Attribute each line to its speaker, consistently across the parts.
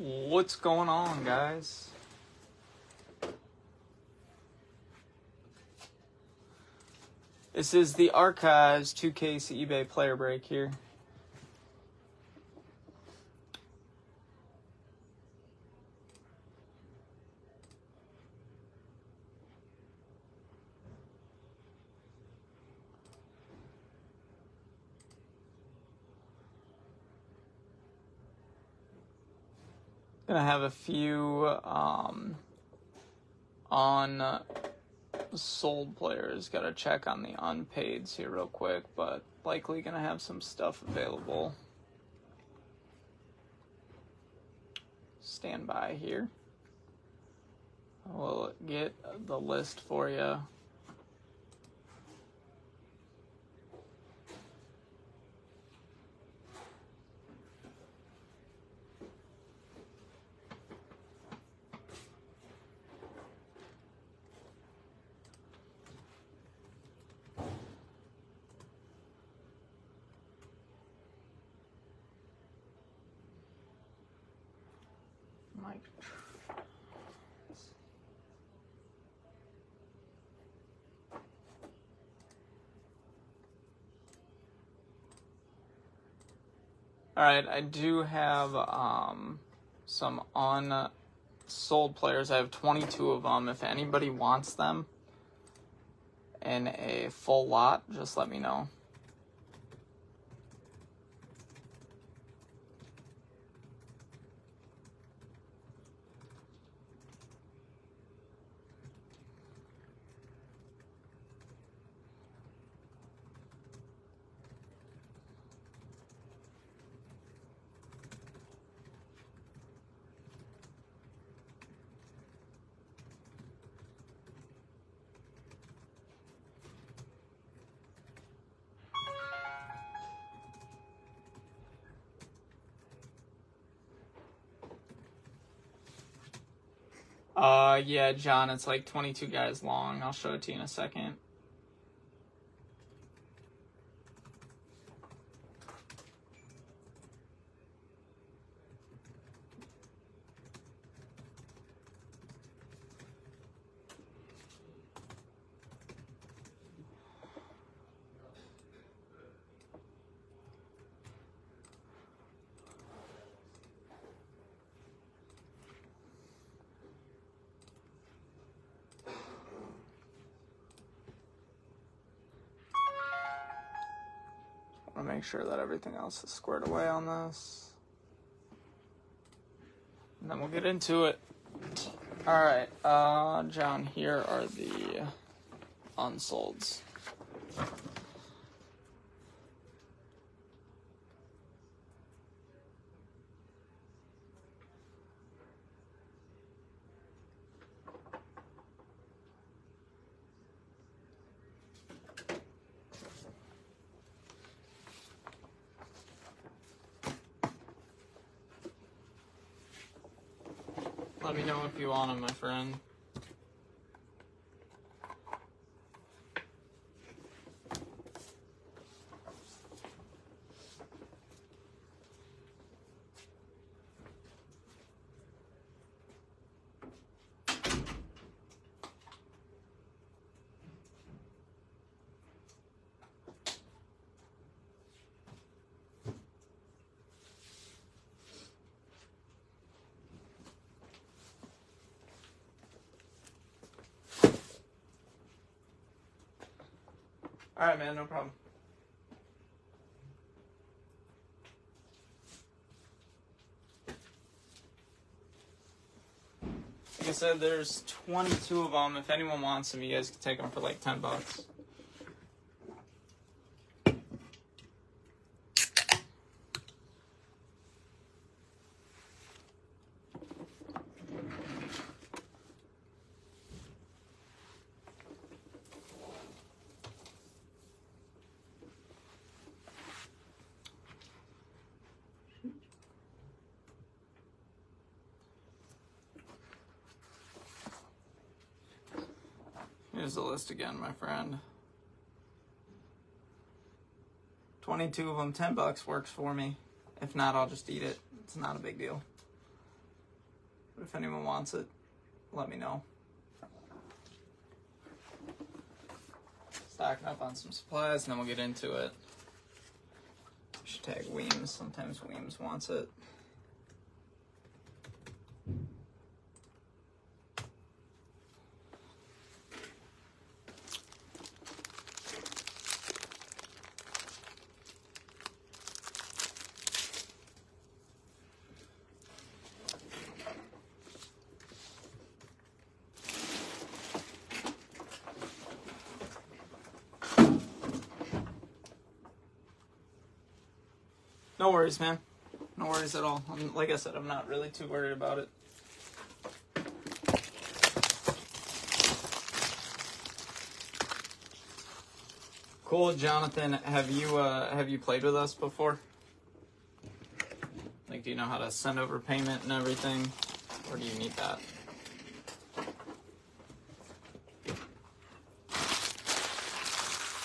Speaker 1: What's going on, guys? This is the Archives 2K eBay player break here. Gonna have a few on sold players. Gotta check on the unpaids here real quick, but likely gonna have some stuff available. Stand by here. We'll get the list for you. Alright, I do have some unsold players. I have 22 of them. If anybody wants them in a full lot, just let me know. Yeah, John, it's like 22 guys long. I'll show it to you in a second. I want to make sure that everything else is squared away on this. And then we'll get into it. Alright, John, here are the unsolds. Let me know if you want them, my friend. Alright, man, no problem. Like I said, there's 22 of them. If anyone wants them, you guys can take them for like $10. Here's the list again, my friend. 22 of them, $10 works for me. If not, I'll just eat it. It's not a big deal. If anyone wants it, let me know. Stocking up on some supplies, and then we'll get into it. We should tag Weems. Sometimes Weems wants it. No worries, man. No worries at all. Like I said, I'm not really too worried about it. Cool, Jonathan. Have you played with us before? Like, do you know how to send over payment and everything, or do you need that?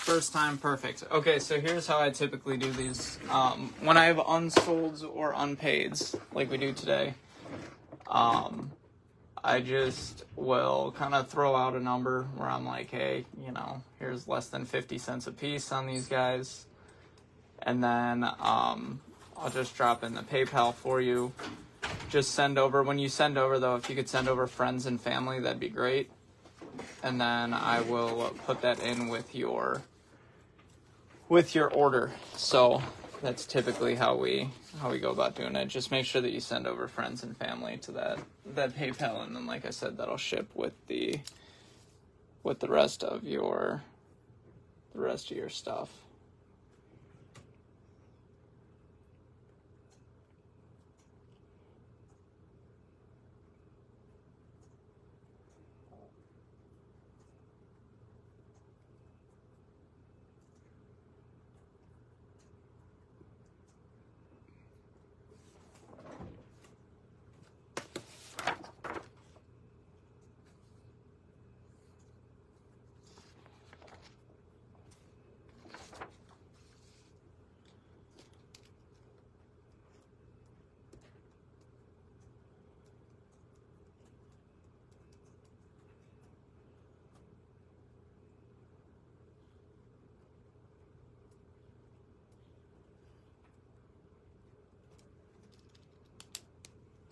Speaker 1: First time, perfect. Okay, so here's how I typically do these. When I have unsolds or unpaids, like we do today, I just will kind of throw out a number where I'm like, hey, you know, here's less than 50 cents a piece on these guys. And then I'll just drop in the PayPal for you. Just send over. When you send over, though, if you could send over friends and family, that'd be great. And then I will put that in with your order. So that's typically how we go about doing it. Just make sure that you send over friends and family to that PayPal, and then, like I said, that'll ship with the rest of your stuff.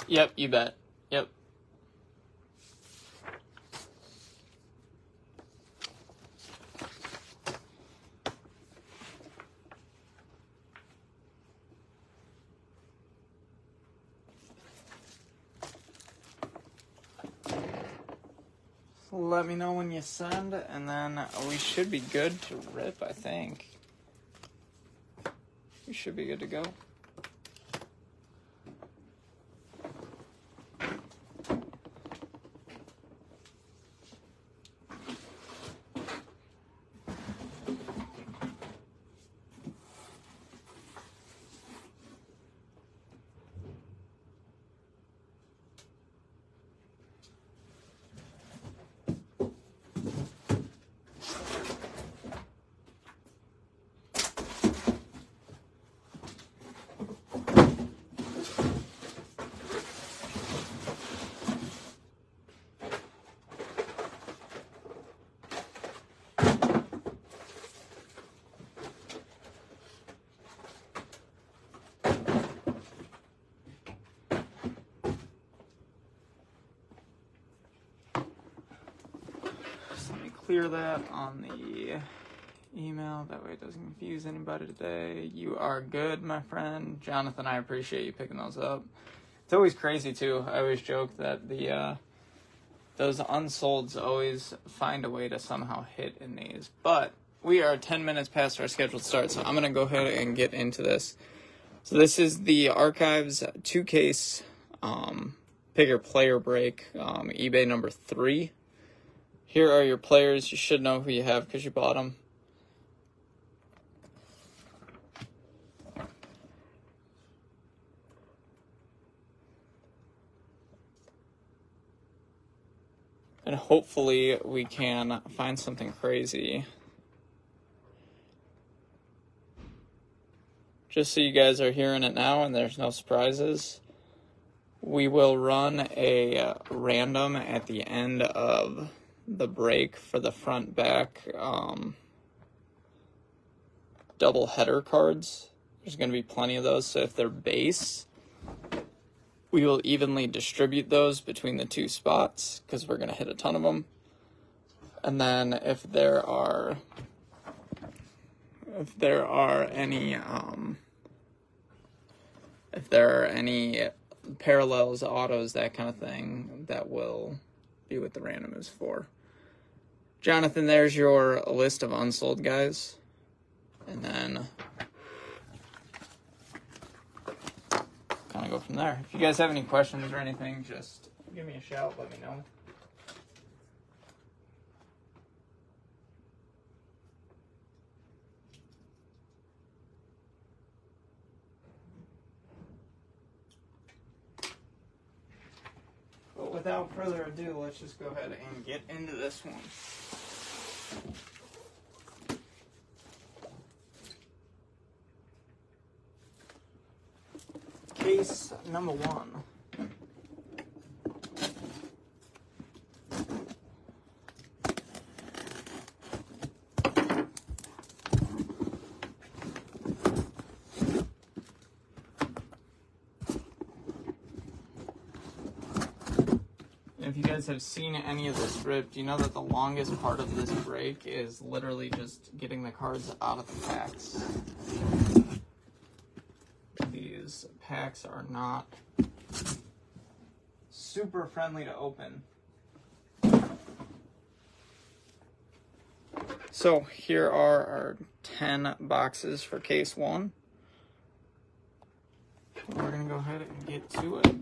Speaker 1: Yep, you bet. Yep. So let me know when you send, and then we should be good to rip, I think. We should be good to go. Clear that on the email, that way it doesn't confuse anybody today. You are good, my friend. Jonathan, I appreciate you picking those up. It's always crazy, too. I always joke that those unsolds always find a way to somehow hit in these. But we are 10 minutes past our scheduled start, so I'm going to go ahead and get into this. So this is the Archives 2-case Bigger Player Break, eBay number 3. Here are your players. You should know who you have because you bought them. And hopefully we can find something crazy. Just so you guys are hearing it now and there's no surprises. We will run a random at the end of the break for the front back double header cards. There's going to be plenty of those, so if they're base, we will evenly distribute those between the two spots because we're going to hit a ton of them. And then if there are any parallels, autos, that kind of thing, that will be what the random is for. Jonathan, there's your list of unsold guys. And then kind of go from there. If you guys have any questions or anything, just give me a shout, let me know. But without further ado, let's just go ahead and get into this one. Case number 1. If you guys have seen any of this ripped, you know that the longest part of this break is literally just getting the cards out of the packs. These packs are not super friendly to open. So here are our 10 boxes for case 1. We're going to go ahead and get to it.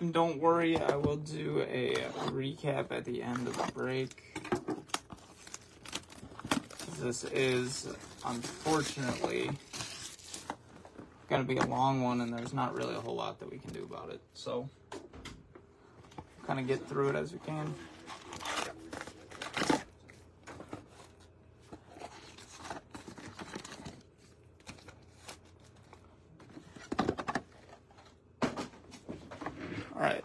Speaker 1: And don't worry, I will do a recap at the end of the break. This is, unfortunately, going to be a long one, and there's not really a whole lot that we can do about it. So, kind of get through it as we can. All right.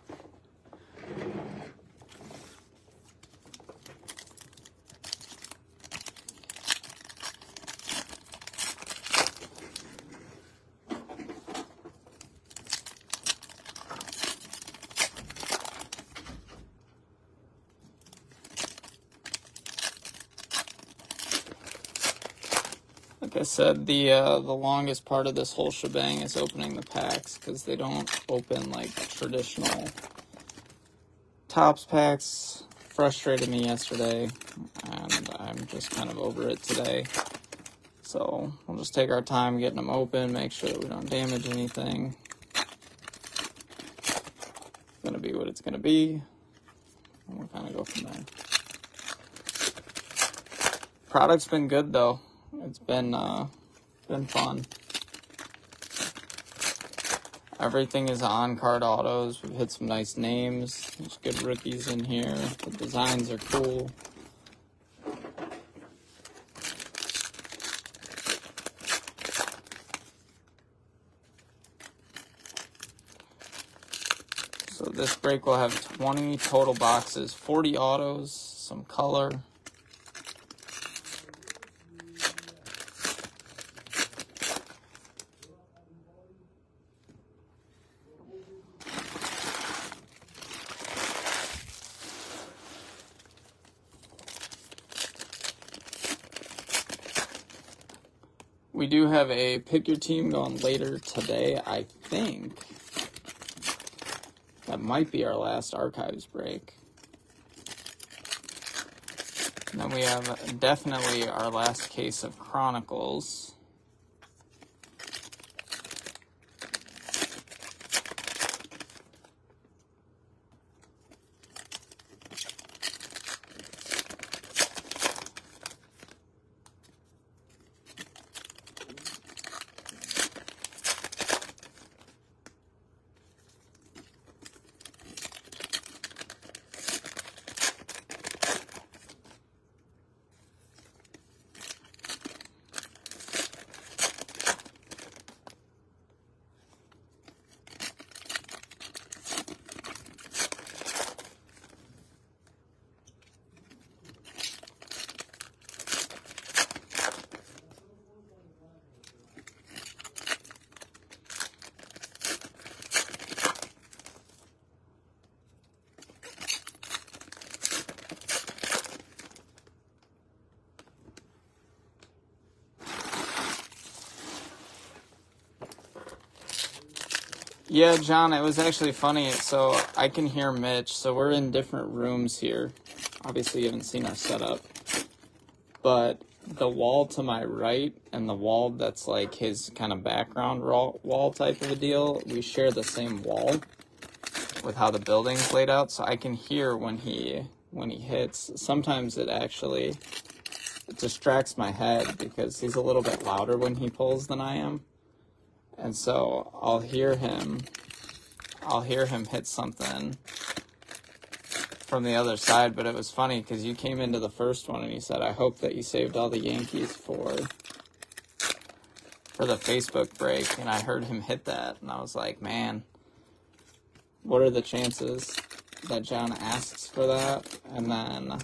Speaker 1: Like I said, the longest part of this whole shebang is opening the packs because they don't open like traditional Topps packs. Frustrated me yesterday, and I'm just kind of over it today. So we'll just take our time getting them open, make sure that we don't damage anything. It's gonna be what it's gonna be, and we'll kind of go from there. Product's been good though. It's been fun. Everything is on card autos. We've hit some nice names. There's good rookies in here. The designs are cool. So this break will have 20 total boxes, 40 autos, some color. We do have a pick your team going later today. I think that might be our last archives break. And then we have definitely our last case of Chronicles. Yeah, John, it was actually funny. So I can hear Mitch. So we're in different rooms here. Obviously, you haven't seen our setup. But the wall to my right and the wall that's like his kind of background wall type of a deal, we share the same wall with how the building's laid out. So I can hear when he hits. Sometimes it actually distracts my head because he's a little bit louder when he pulls than I am. And so I'll hear him hit something from the other side. But it was funny because you came into the first one and you said, I hope that you saved all the Yankees for the Facebook break. And I heard him hit that. And I was like, man, what are the chances that John asks for that? And then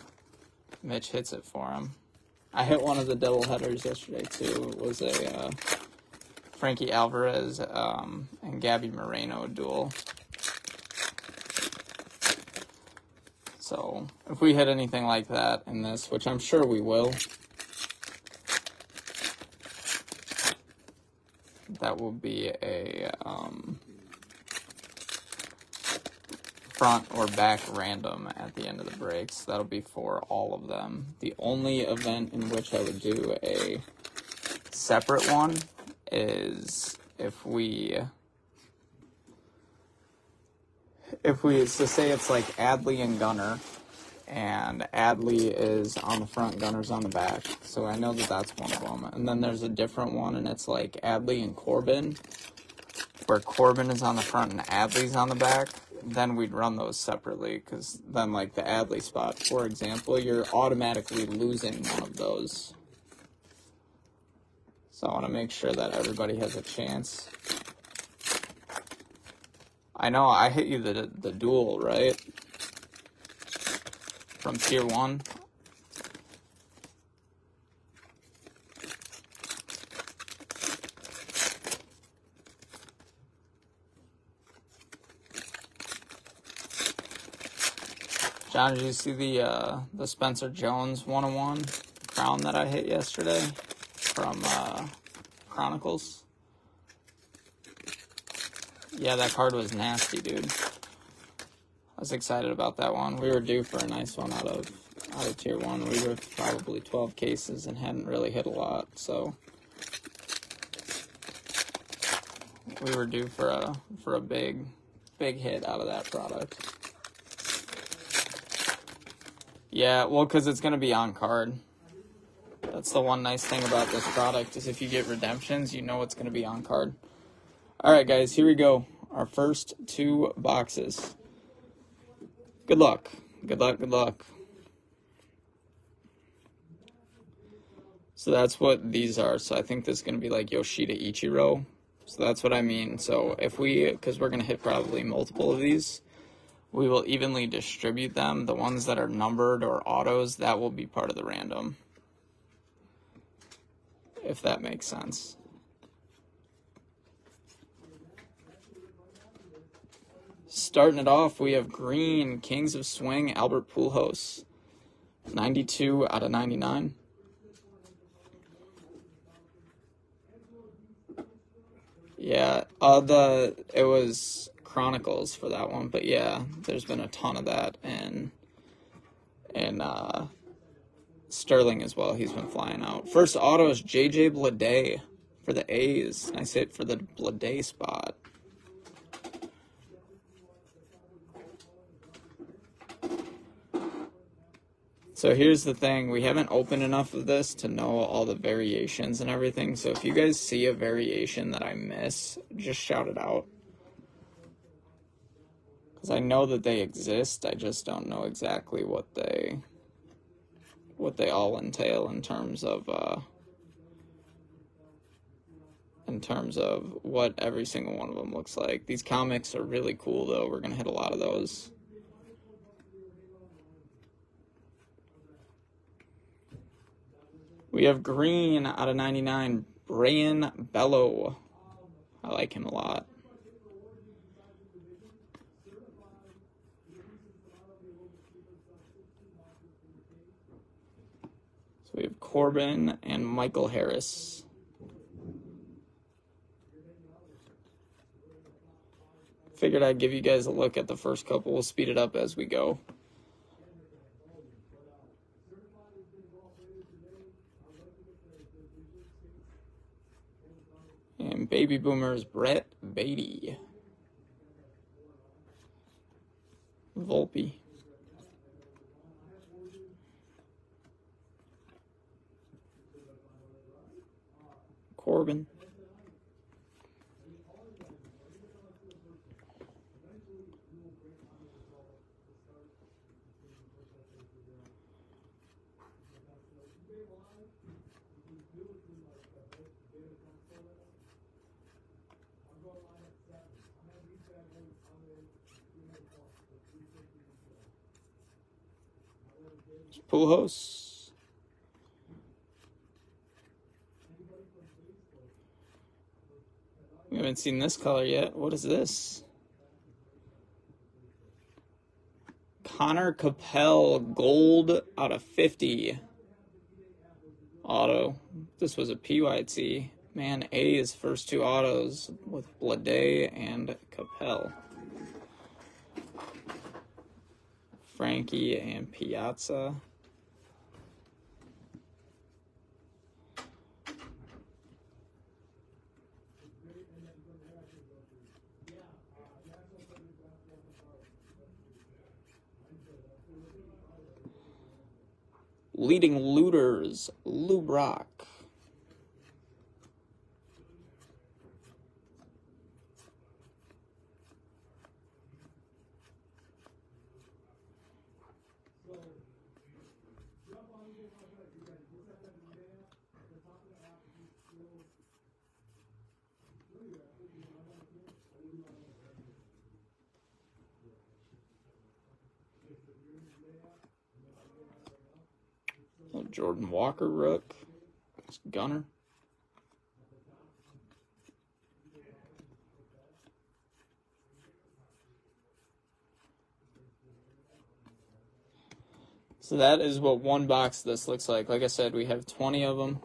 Speaker 1: Mitch hits it for him. I hit one of the doubleheaders yesterday, too. It was a Frankie Alvarez and Gabby Moreno duel. So if we hit anything like that in this, which I'm sure we will, that will be a front or back random at the end of the breaks. That'll be for all of them. The only event in which I would do a separate one is if we so say it's like Adley and Gunner, and Adley is on the front, Gunner's on the back, so I know that that's one of them. And then there's a different one, and it's like Adley and Corbin, where Corbin is on the front and Adley's on the back. Then we'd run those separately, because then like the Adley spot, for example, you're automatically losing one of those. So I want to make sure that everybody has a chance. I know I hit you the duel, right? From tier 1. John, did you see the Spencer Jones 101 crown that I hit yesterday from Chronicles? Yeah, that card was nasty, dude. I was excited about that one. We were due for a nice one out of tier 1. We were probably 12 cases and hadn't really hit a lot, so we were due for a big hit out of that product. Yeah, well, because it's going to be on card. That's the one nice thing about this product, is if you get redemptions, you know it's going to be on card. All right, guys, here we go. Our first 2 boxes. Good luck. Good luck, good luck. So that's what these are. So I think this is going to be like Yoshida Ichiro. So that's what I mean. So if because we're going to hit probably multiple of these, we will evenly distribute them. The ones that are numbered or autos, that will be part of the random. If that makes sense. Starting it off, we have green, Kings of Swing, Albert Pujols. 92 out of 99. Yeah, it was Chronicles for that one, but yeah, there's been a ton of that, and Sterling as well. He's been flying out. First auto is JJ Bleday for the A's. Nice hit for the Bleday spot. So here's the thing, we haven't opened enough of this to know all the variations and everything, so if you guys see a variation that I miss, just shout it out. Because I know that they exist, I just don't know exactly what they all entail in terms of what every single one of them looks like. These comics are really cool, though. We're going to hit a lot of those. We have green out of 99, Brian Bello. I like him a lot. So we have Corbin and Michael Harris. Figured I'd give you guys a look at the first couple. We'll speed it up as we go. And Baby Boomers, Brett Beatty. Volpe. Corbin. Pujols. We haven't seen this color yet. What is this? Connor Capel, gold out of 50. Auto. This was a PYT. Man, A's first two autos with Blade and Capel. Frankie and Piazza. Leading looters, Lou Brock. Jordan Walker Rook. Gunner. So that is what one box of this looks like. Like I said, we have 20 of them.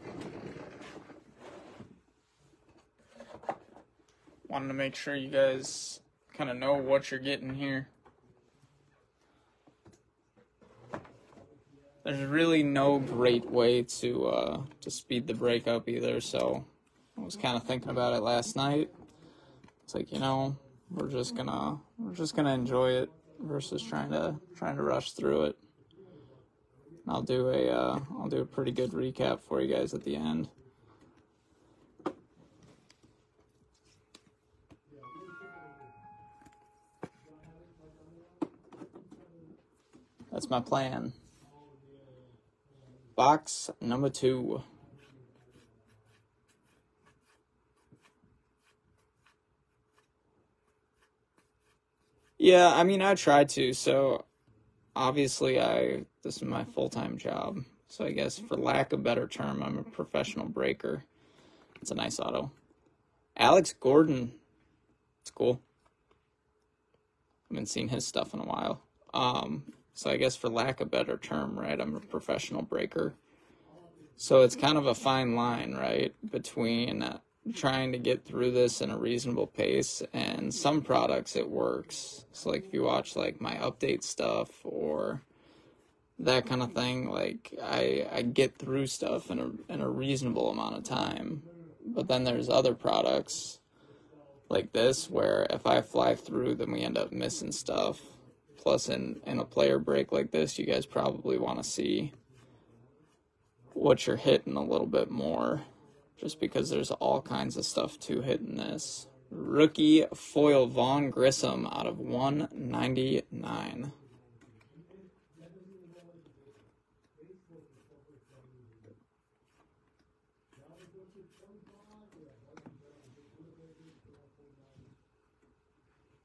Speaker 1: Wanted to make sure you guys kind of know what you're getting here. There's really no great way to speed the break up either, so I was kind of thinking about it last night. It's like, you know, we're just gonna enjoy it versus trying to rush through it. And I'll do a pretty good recap for you guys at the end. That's my plan. Box number 2. Yeah, I mean, I tried to. So, obviously, this is my full-time job. So, I guess, for lack of a better term, I'm a professional breaker. It's a nice auto. Alex Gordon. It's cool. I haven't seen his stuff in a while. So I guess for lack of a better term, right, I'm a professional breaker. So it's kind of a fine line, right, between trying to get through this in a reasonable pace, and some products it works. So like if you watch like my update stuff or that kind of thing, like I get through stuff in a reasonable amount of time. But then there's other products like this where if I fly through, then we end up missing stuff. Plus, in a player break like this, you guys probably want to see what you're hitting a little bit more, just because there's all kinds of stuff to hit in this. Rookie foil Vaughn Grissom out of 199.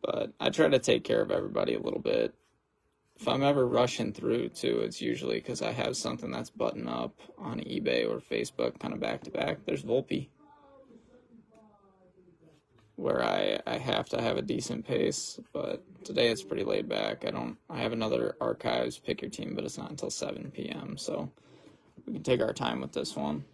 Speaker 1: But I try to take care of everybody a little bit. If I'm ever rushing through, too, it's usually because I have something that's buttoned up on eBay or Facebook, kind of back-to-back. There's Volpe, where I have to have a decent pace, but today it's pretty laid back. I have another Archives Pick Your Team, but it's not until 7 p.m., so we can take our time with this one.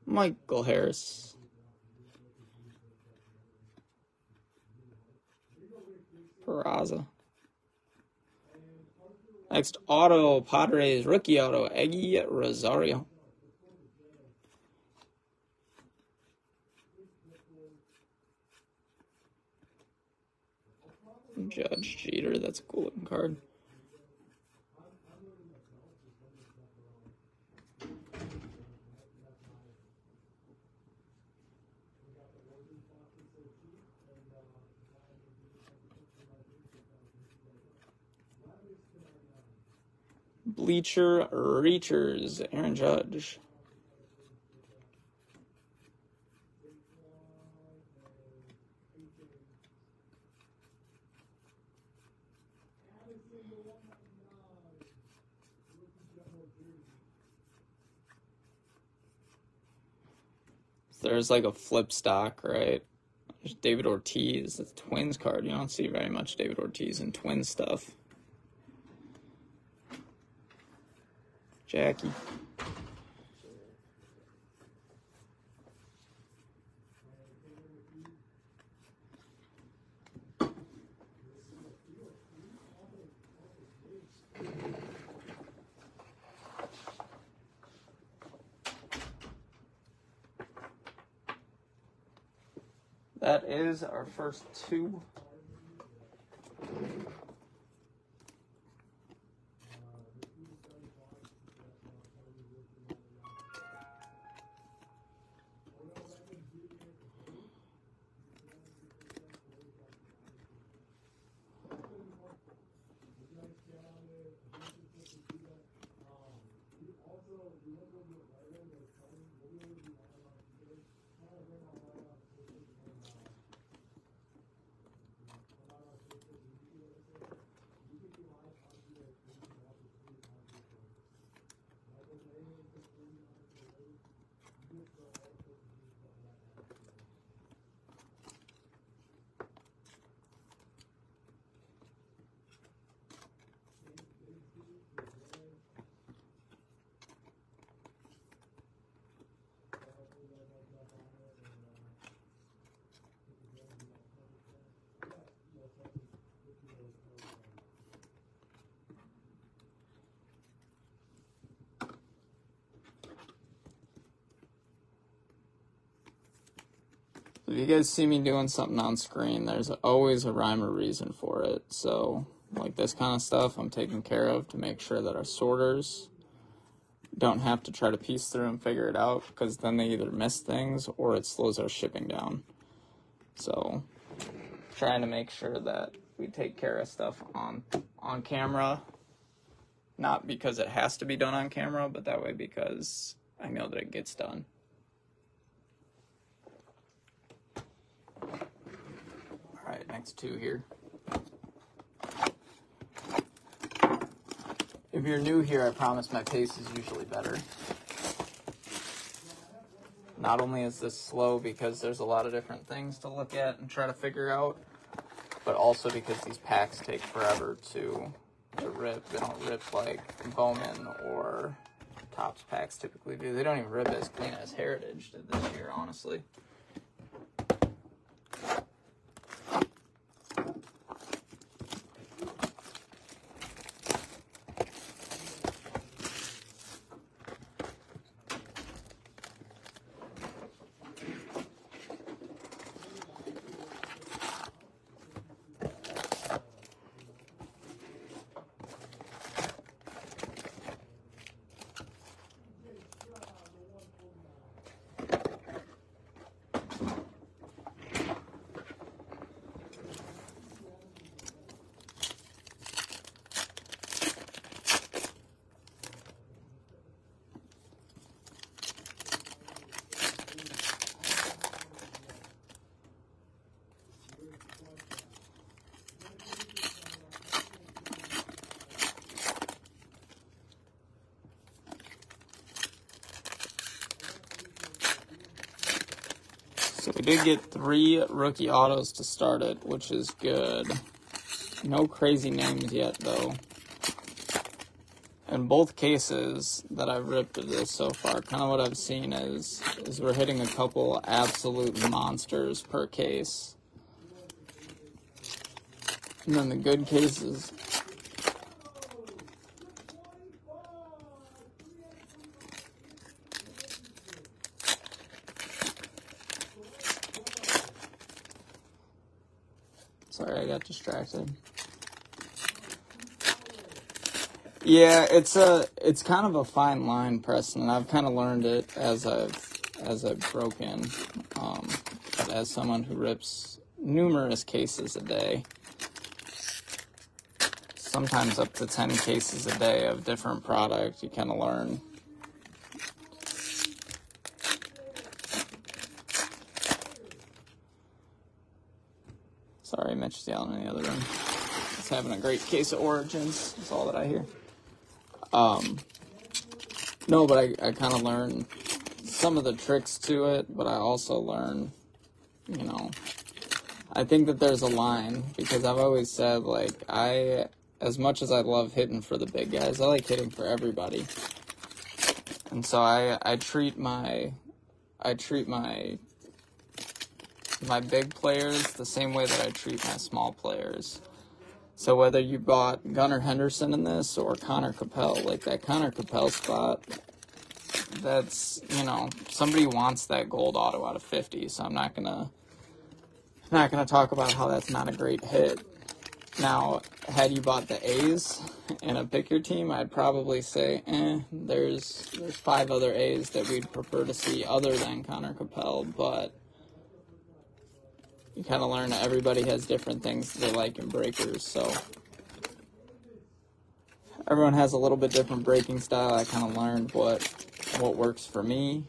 Speaker 1: Michael Harris. Peraza. Next auto, Padres rookie auto, Eggy Rosario. Judge Jeter, that's a cool looking card. Bleacher Reachers, Aaron Judge. There's like a flip stock, right? There's David Ortiz, it's a Twins card. You don't see very much David Ortiz in Twins stuff. Jackie. That is our first two. If you guys see me doing something on screen, there's always a rhyme or reason for it. So, like this kind of stuff, I'm taking care of to make sure that our sorters don't have to try to piece through and figure it out, because then they either miss things or it slows our shipping down. So, trying to make sure that we take care of stuff on camera, not because it has to be done on camera, but that way because I know that it gets done. All right, next two here. If you're new here, I promise my pace is usually better. Not only is this slow because there's a lot of different things to look at and try to figure out, but also because these packs take forever to rip. They don't rip like Bowman or Topps packs typically do. They don't even rip as clean as Heritage did this year, honestly. So we did get 3 rookie autos to start it, which is good. No crazy names yet, though. In both cases that I've ripped of this so far, kind of what I've seen is we're hitting a couple absolute monsters per case. And then the good cases, sorry, I got distracted. Yeah, it's kind of a fine line, Preston, and I've kind of learned it as I've broken. But as someone who rips numerous cases a day, sometimes up to 10 cases a day of different product, you kind of learn. Sorry, Mitch is yelling in the other room. He's having a great case of Origins. That's all that I hear. No, but I kind of learned some of the tricks to it, but I also learn, you know, I think that there's a line, because I've always said, like, as much as I love hitting for the big guys, I like hitting for everybody. And so I treat my big players the same way that I treat my small players. So whether you bought Gunnar Henderson in this or Connor Capel, like that Connor Capel spot, that's, you know, somebody wants that gold auto out of 50, so I'm not gonna talk about how that's not a great hit. Now, had you bought the A's in a pick your team, I'd probably say, there's 5 other A's that we'd prefer to see other than Connor Capel, but you kind of learn that everybody has different things they like in breakers, so everyone has a little bit different breaking style. I kind of learned what works for me.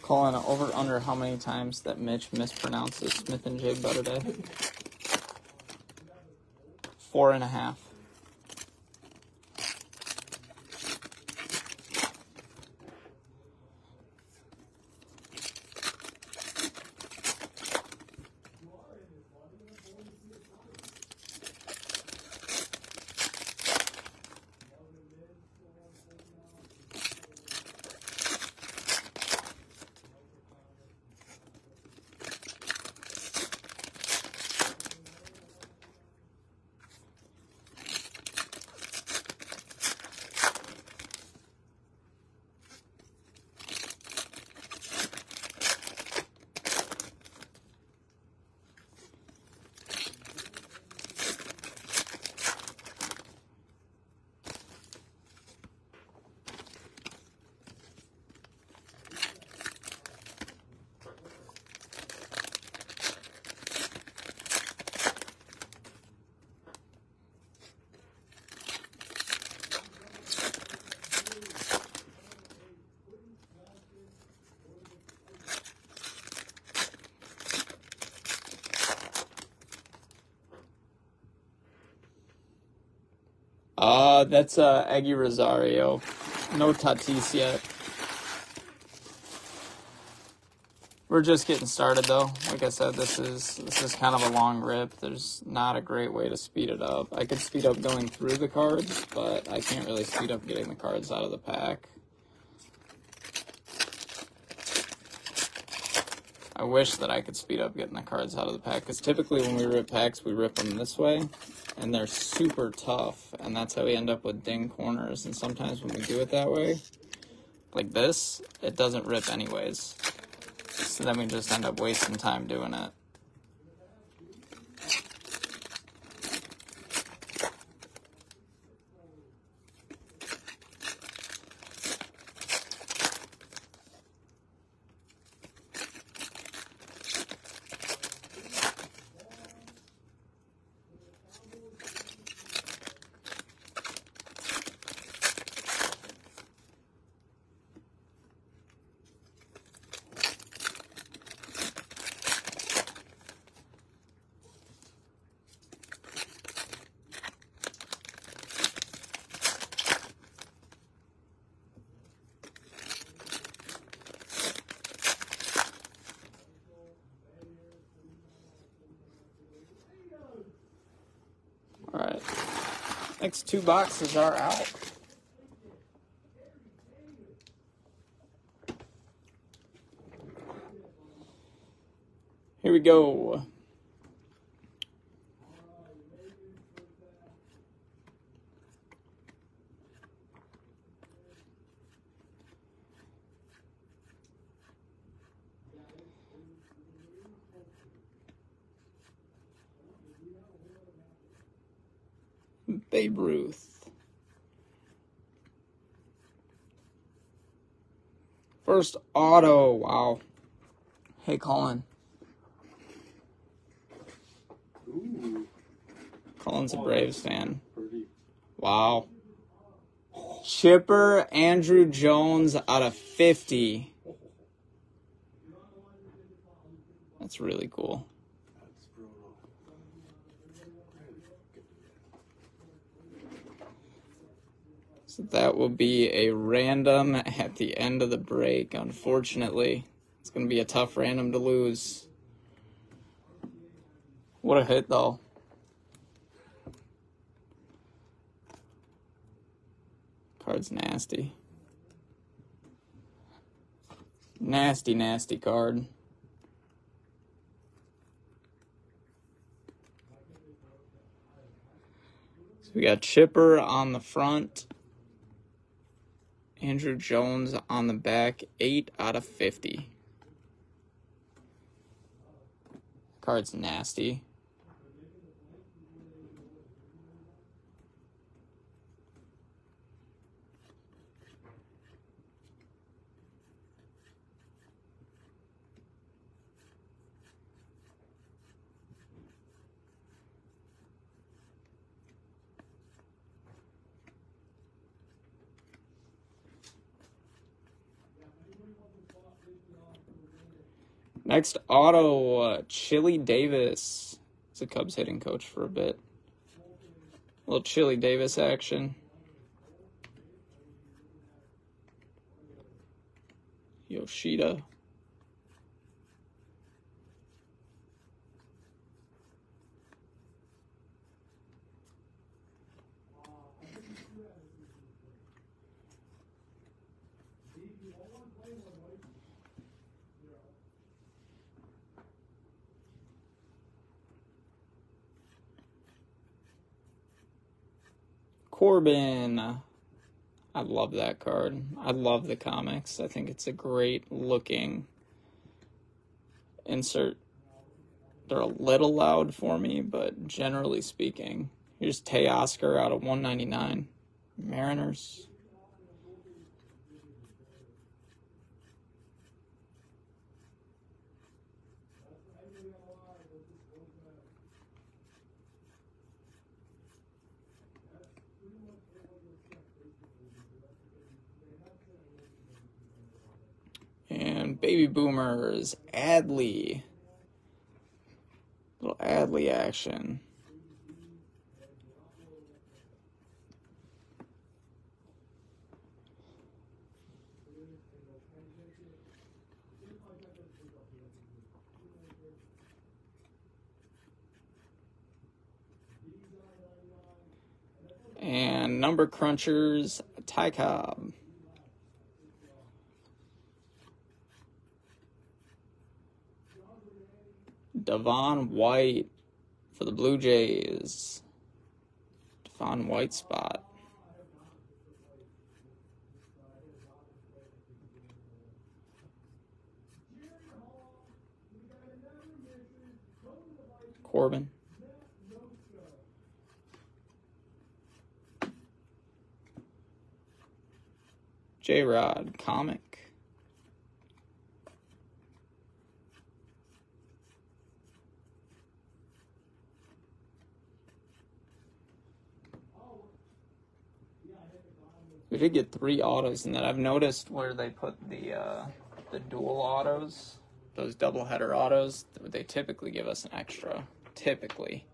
Speaker 1: Calling it over under how many times that Mitch mispronounces Smith and Jigba today. 4.5. That's Eggy Rosario. No Tatis yet. We're just getting started though. Like I said, this is kind of a long rip. There's not a great way to speed it up. I could speed up going through the cards, but I can't really speed up getting the cards out of the pack. I wish that I could speed up getting the cards out of the pack, because typically when we rip packs, we rip them this way, and they're super tough, and that's how we end up with ding corners. And sometimes when we do it that way, like this, it doesn't rip anyways. So then we just end up wasting time doing it. Next 2 boxes are out. Here we go. Babe Ruth. First auto. Wow. Hey, Colin.
Speaker 2: Ooh.
Speaker 1: Colin's a Braves fan. Wow. Chipper Andrew Jones out of 50. That's really cool.
Speaker 2: That's brutal.
Speaker 1: So that will be a random at the end of the break, unfortunately. It's going to be a tough random to lose. What a hit, though. Card's nasty. Nasty, nasty card. So we got Chipper on the front. Andrew Jones on the back. 8 out of 50. Card's nasty. Next auto, Chili Davis. He's a Cubs hitting coach for a bit. A little Chili Davis action. Yoshida. Corbin. I love that card. I love the comics. I think it's a great looking insert. They're a little loud for me, but generally speaking. Here's Teoscar out of 199. Mariners. And Baby Boomers, Adley. Little Adley action. And Number Crunchers, Ty Cobb. Devon White for the Blue Jays. Devon White spot. Corbin. J-Rod comic. We did get 3 autos in that. I've noticed where they put the dual autos, those doubleheader autos, they typically give us an extra. Typically.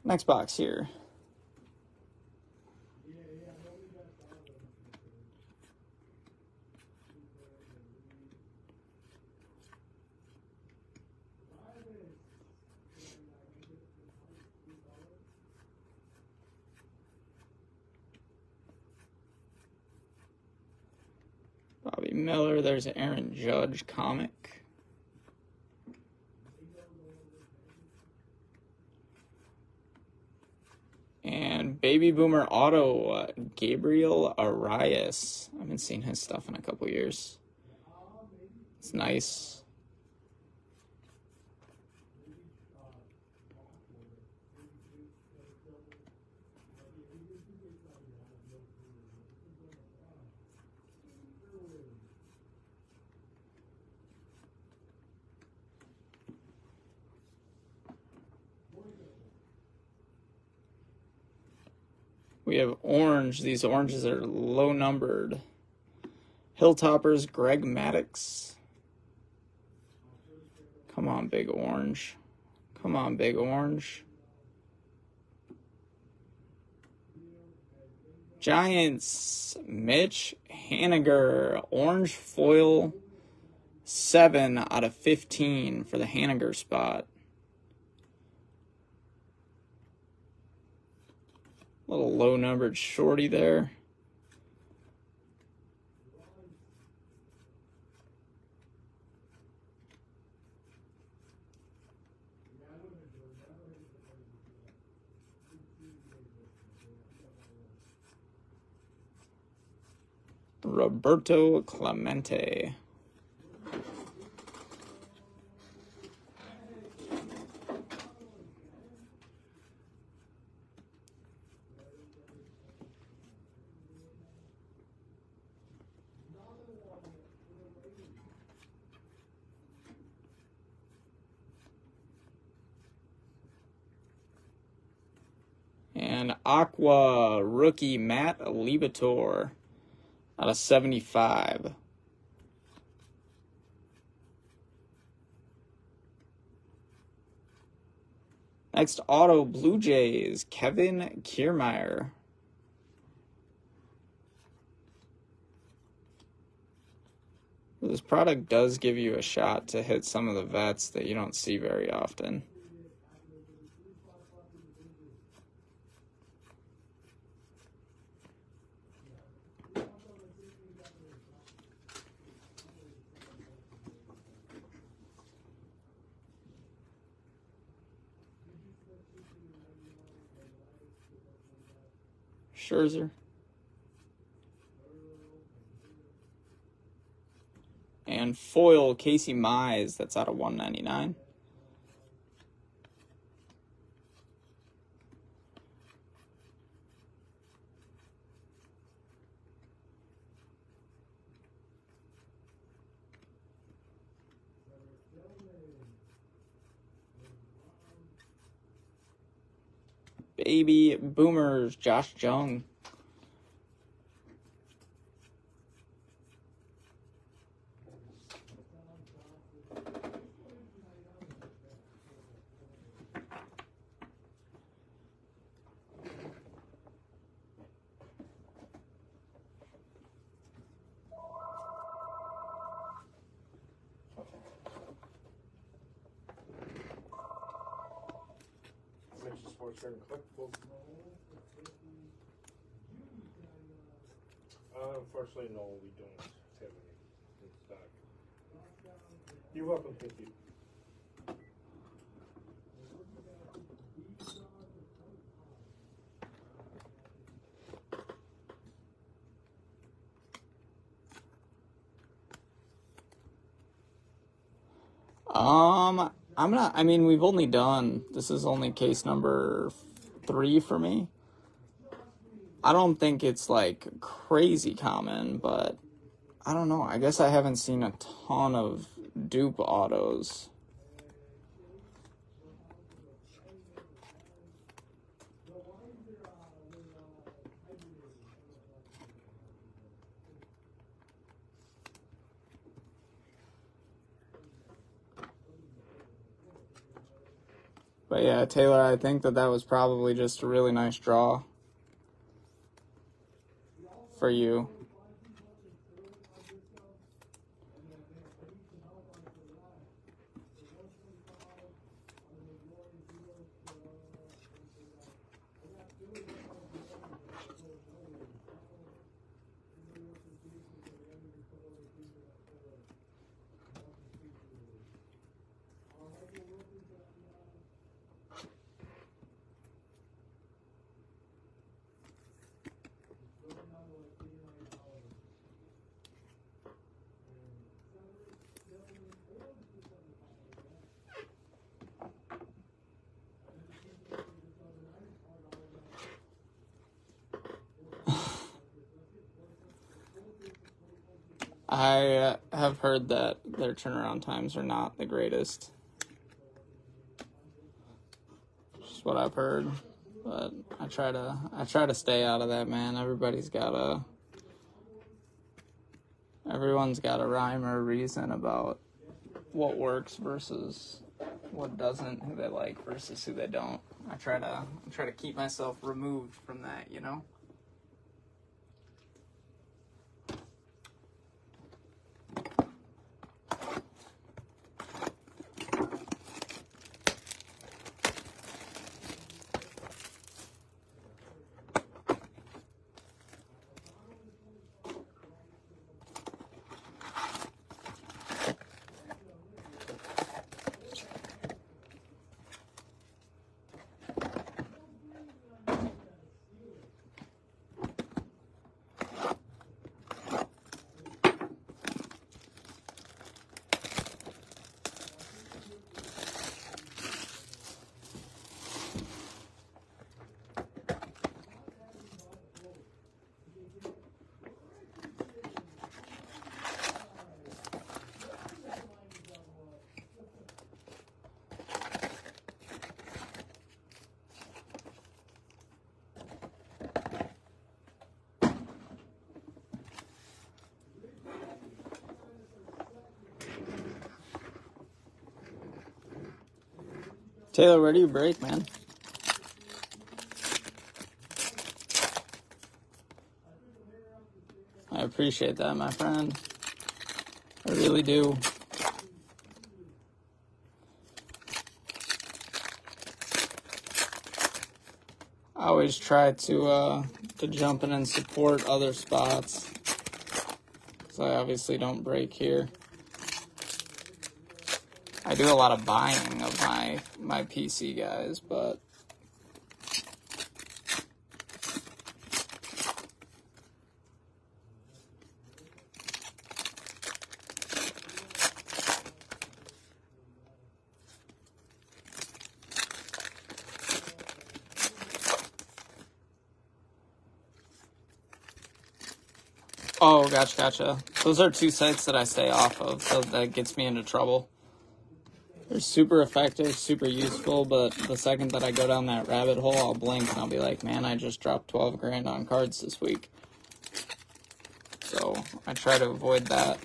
Speaker 1: Next box here. Bobby Miller. There's an Aaron Judge comic. And Baby Boomer Auto, Gabriel Arias. I haven't seen his stuff in a couple years. It's nice. We have orange. These oranges are low numbered. Hilltoppers, Greg Maddux. Come on, big orange. Come on, big orange. Giants, Mitch Haniger. Orange foil, 7 out of 15 for the Haniger spot. Little low-numbered shorty there. Roberto Clemente. And Aqua rookie Matt Libator out of 75. Next auto, Blue Jays, Kevin Kiermaier. This product does give you a shot to hit some of the vets that you don't see very often. Scherzer. And foil, Casey Mize, that's out of 199. Baby Boomers, Josh Jung.
Speaker 2: Unfortunately, no, we don't have any in stock. You're welcome, thank you.
Speaker 1: I mean, we've only done, this is only case number 3 for me. I don't think it's like crazy common, but I don't know. I guess I haven't seen a ton of dupe autos. But yeah, Taylor, I think that was probably just a really nice draw for you. I have heard that their turnaround times are not the greatest. Just what I've heard, but I try to stay out of that, man. Everyone's got a rhyme or a reason about what works versus what doesn't, who they like versus who they don't. I try to keep myself removed from that, you know? Taylor, where do you break, man? I appreciate that, my friend. I really do. I always try to jump in and support other spots, because I obviously don't break here. I do a lot of buying of my PC guys, but oh, gotcha. Those are two sites that I stay off of, so that gets me into trouble. They're super effective, super useful, but the second that I go down that rabbit hole, I'll blink and I'll be like, man, I just dropped 12 grand on cards this week. So I try to avoid that.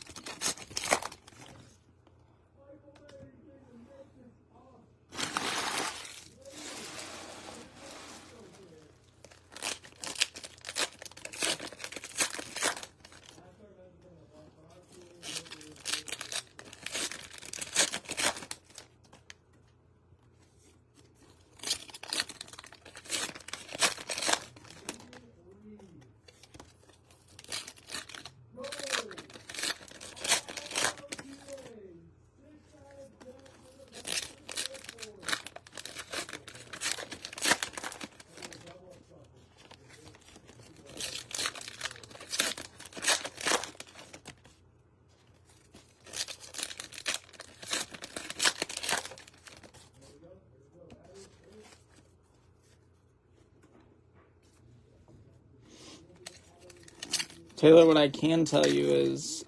Speaker 1: Taylor, what I can tell you is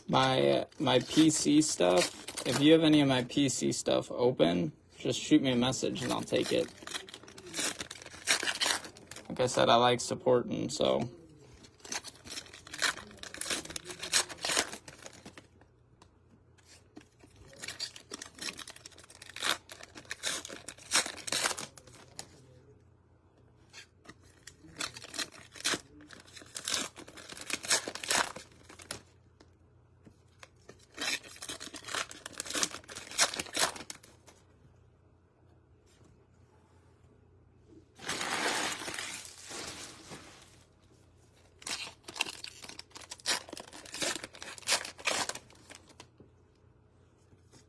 Speaker 1: my PC stuff, if you have any of my PC stuff open, just shoot me a message and I'll take it. Like I said, I like supporting, so.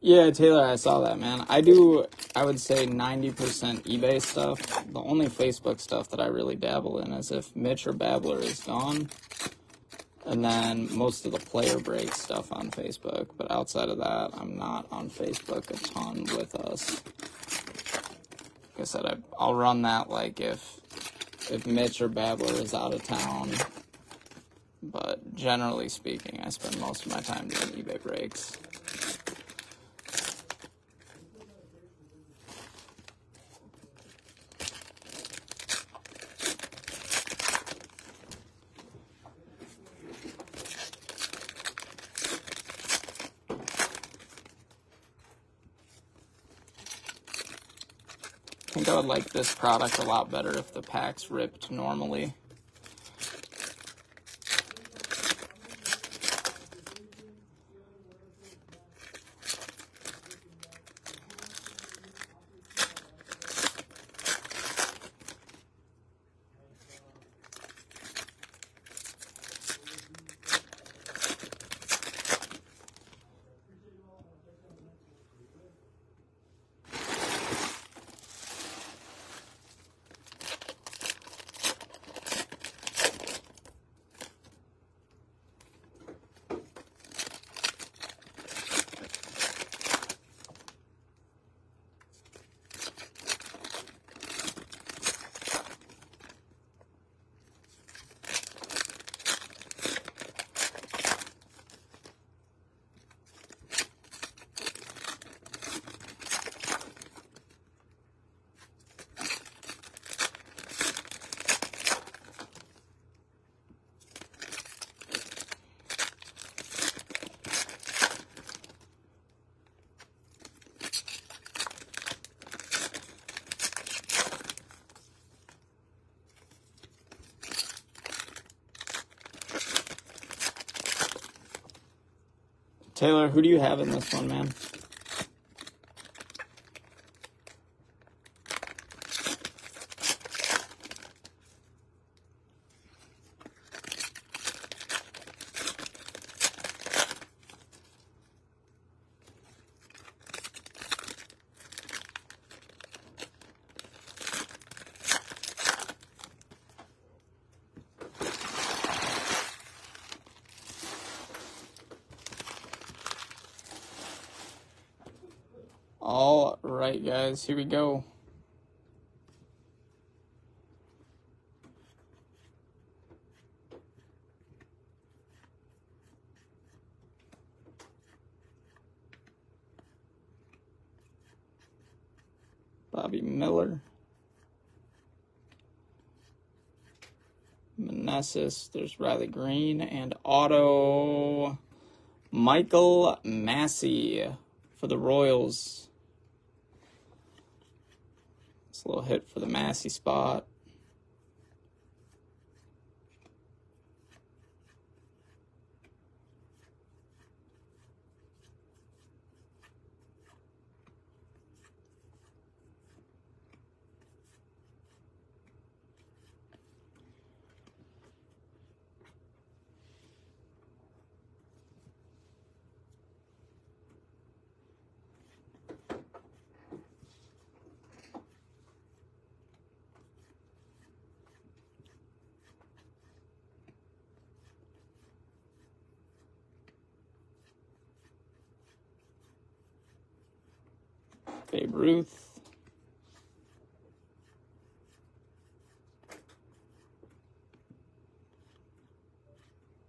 Speaker 1: Yeah, Taylor, I saw that, man. I would say 90% eBay stuff. The only Facebook stuff that I really dabble in is if Mitch or Babbler is gone. And then most of the player break stuff on Facebook. But outside of that, I'm not on Facebook a ton with us. Like I said, I'll run that like if Mitch or Babbler is out of town. but generally speaking, I spend most of my time doing eBay breaks. I think I would like this product a lot better if the pack's ripped normally. Taylor, who do you have in this one, man? All right, guys, here we go. Bobby Miller. Meneses, there's Riley Green, and auto Michael Massey for the Royals. It's a little hit for the Massey spot. Babe Ruth.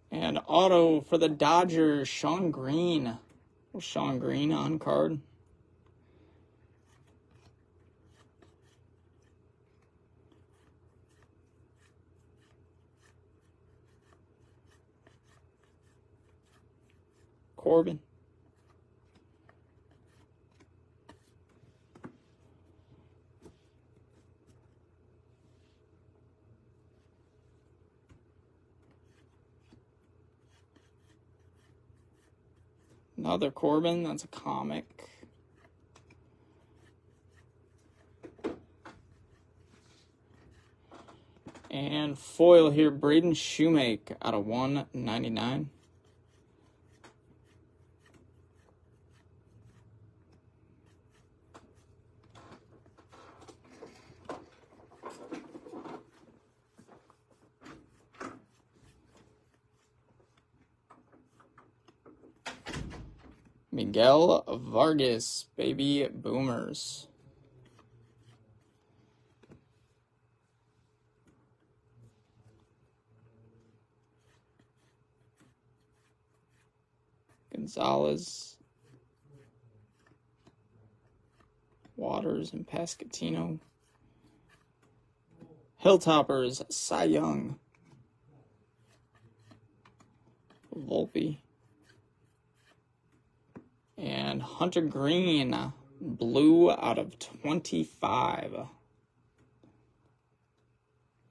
Speaker 1: And auto for the Dodgers, Sean Green. Sean Green on card. Corbin. Another Corbin, that's a comic. And foil here, Braden Shoemake out of 199. Miguel Vargas, baby boomers. Gonzalez, Waters, and Pasquantino. Hilltoppers, Cy Young, Volpe, and Hunter Green, blue out of 25.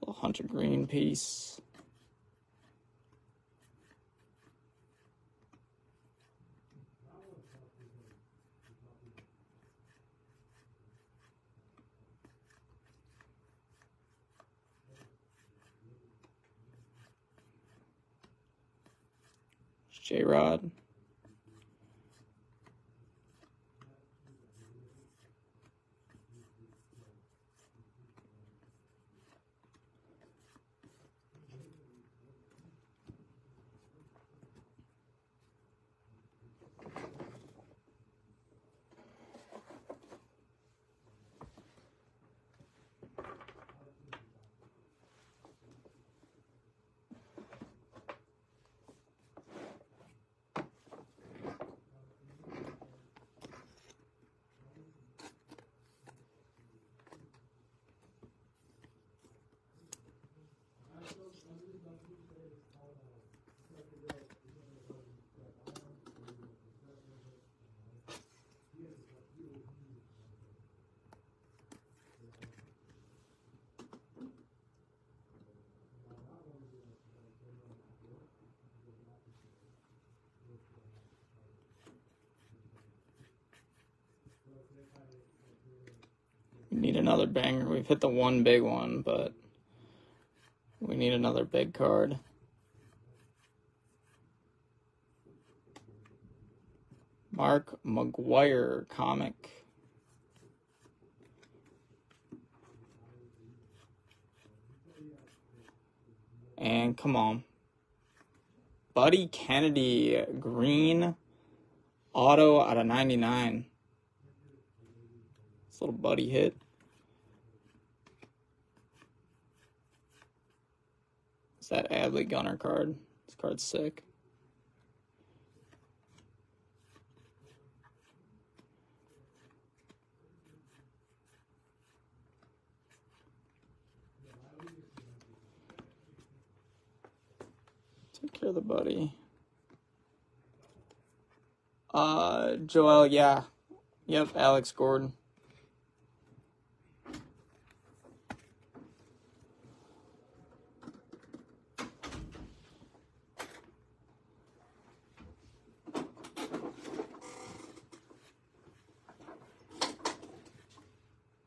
Speaker 1: Little Hunter Green piece. J-Rod. We need another banger. We've hit the one big one, but we need another big card. Mark McGuire comic. And come on. Buddy Kennedy, green auto out of 99. This little Buddy hit. It's that Adley Gunner card. This card's sick. Take care of the Buddy. Joel, yeah. Yep, Alex Gordon.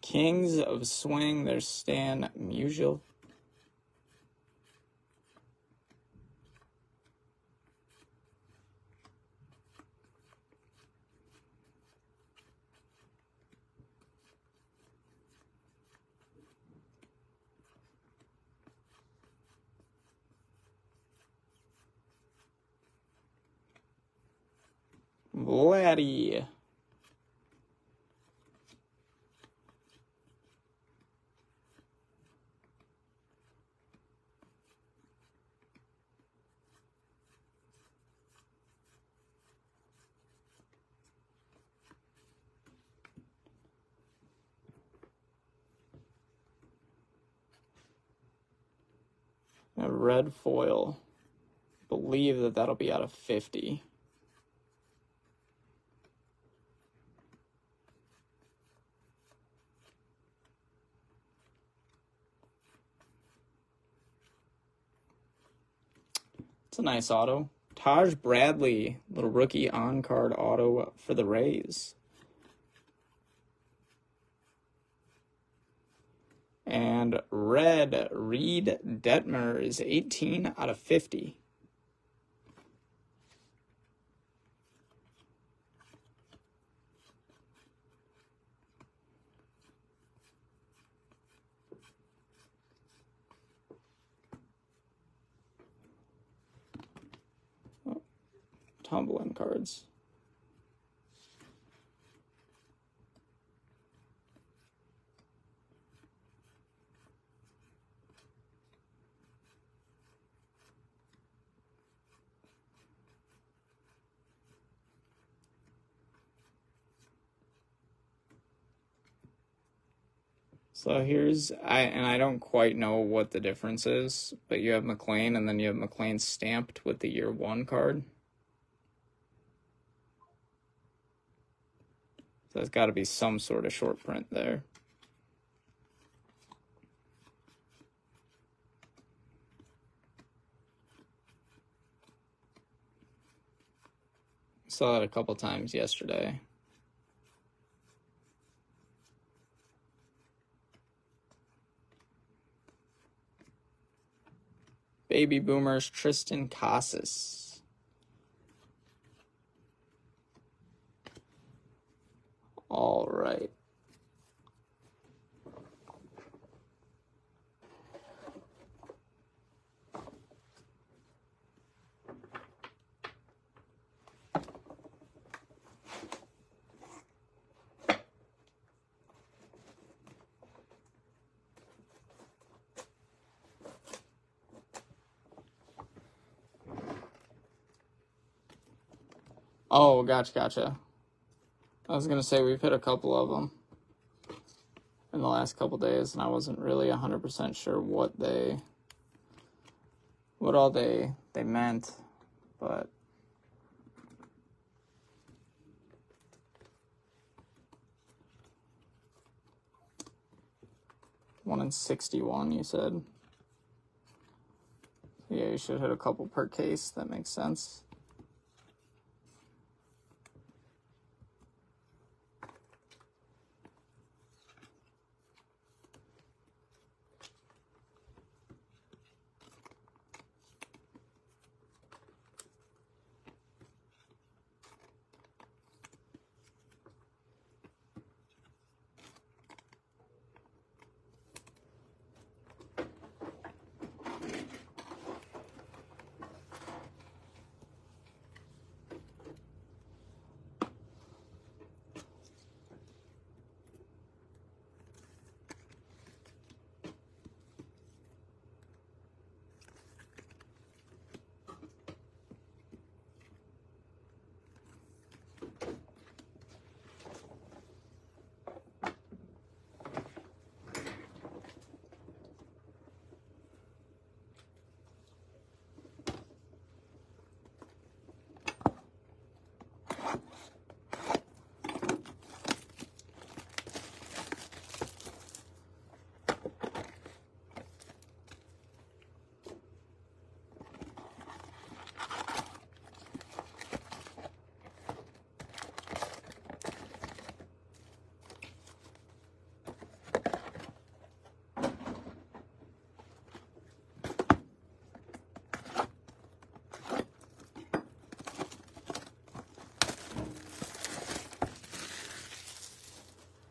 Speaker 1: Kings of Swing, there's Stan Musial. Vladdy. A red foil. Believe that that'll be out of 50. It's a nice auto. Taj Bradley, little rookie on-card auto for the Rays. And red, Reed Detmer is 18 out of 50. Oh, tumbling cards. So here's, I don't quite know what the difference is, but you have McLean, and then you have McLean stamped with the year 1 card. So there's got to be some sort of short print there. Saw it a couple times yesterday. Baby Boomers, Tristan Casas. All right. Oh, gotcha. I was gonna say we've hit a couple of them in the last couple days, and I wasn't really 100% sure what all they meant, but one in 61, you said. Yeah, you should hit a couple per case. That makes sense.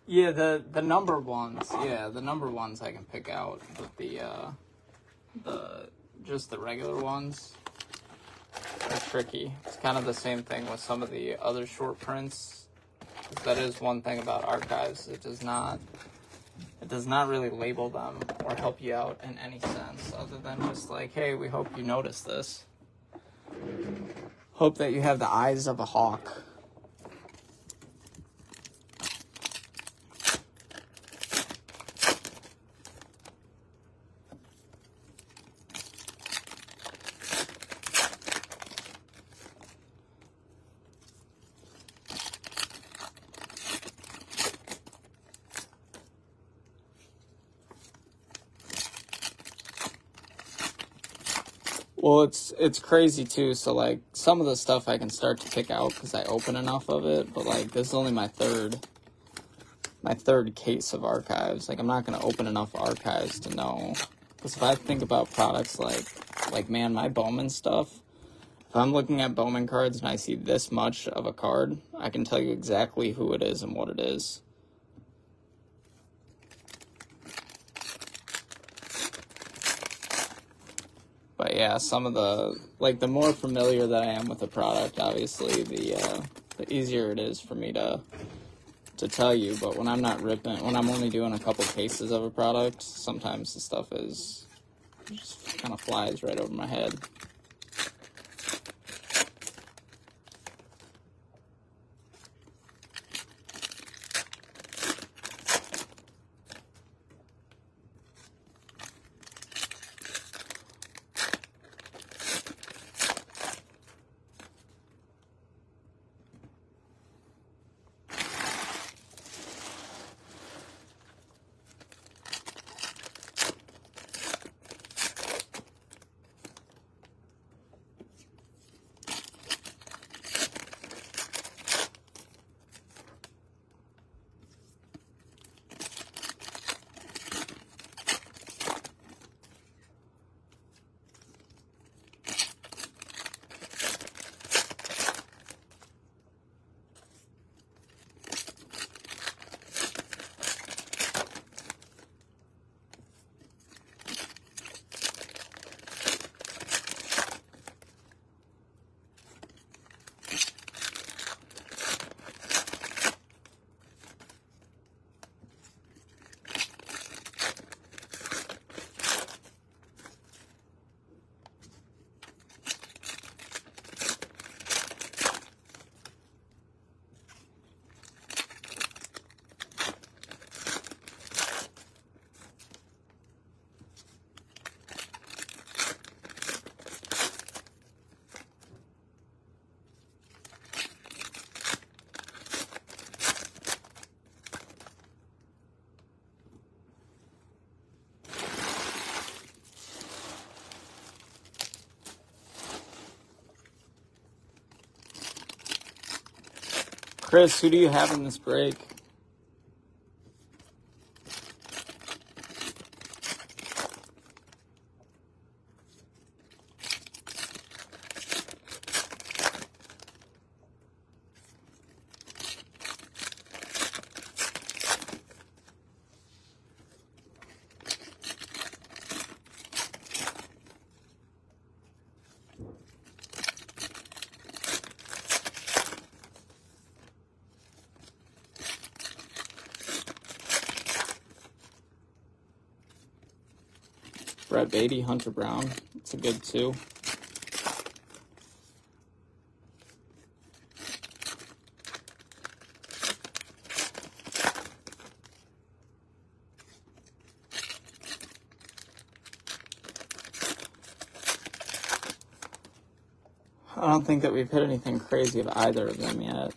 Speaker 1: Yeah, the number ones. Yeah, the number ones I can pick out, but the just the regular ones are tricky. It's kind of the same thing with some of the other short prints. That is one thing about archives. It does not really label them or help you out in any sense, other than just like, hey, we hope you notice this. Hope that you have the eyes of a hawk. Well, it's crazy too. So like some of the stuff I can start to pick out because I open enough of it. But like this is only my third case of archives. Like I'm not gonna open enough archives to know. Because if I think about products like man, my Bowman stuff. If I'm looking at Bowman cards and I see this much of a card, I can tell you exactly who it is and what it is. But yeah, some of the more familiar that I am with the product, obviously, the easier it is for me to tell you. But when I'm not ripping, when I'm only doing a couple cases of a product, sometimes the stuff just kind of flies right over my head. Chris, who do you have in this break? Brett Beatty, Hunter Brown. It's a good 2. I don't think that we've hit anything crazy of either of them yet.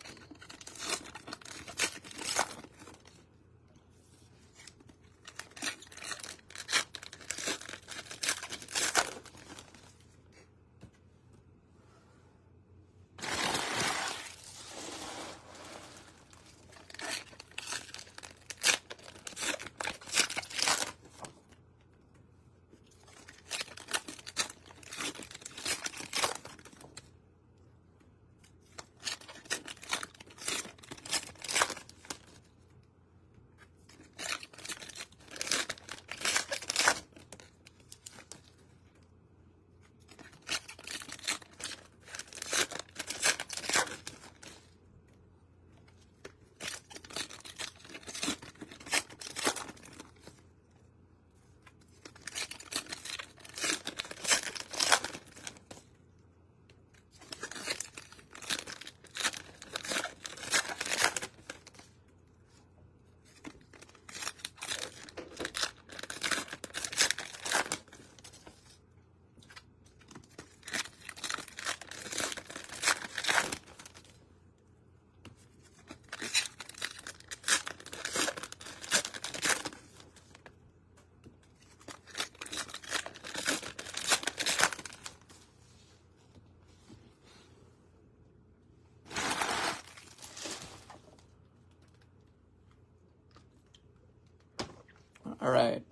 Speaker 1: All right,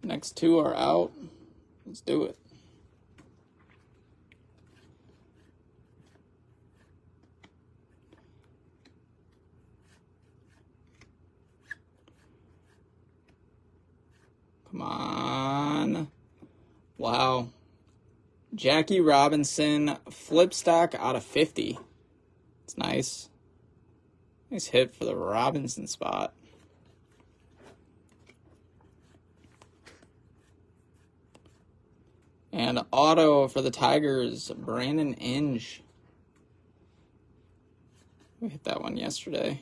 Speaker 1: next 2 are out. Let's do it. Come on. Wow. Jackie Robinson, flip stock out of 50. It's nice. Nice hit for the Robinson spot. And auto for the Tigers, Brandon Inge. We hit that one yesterday.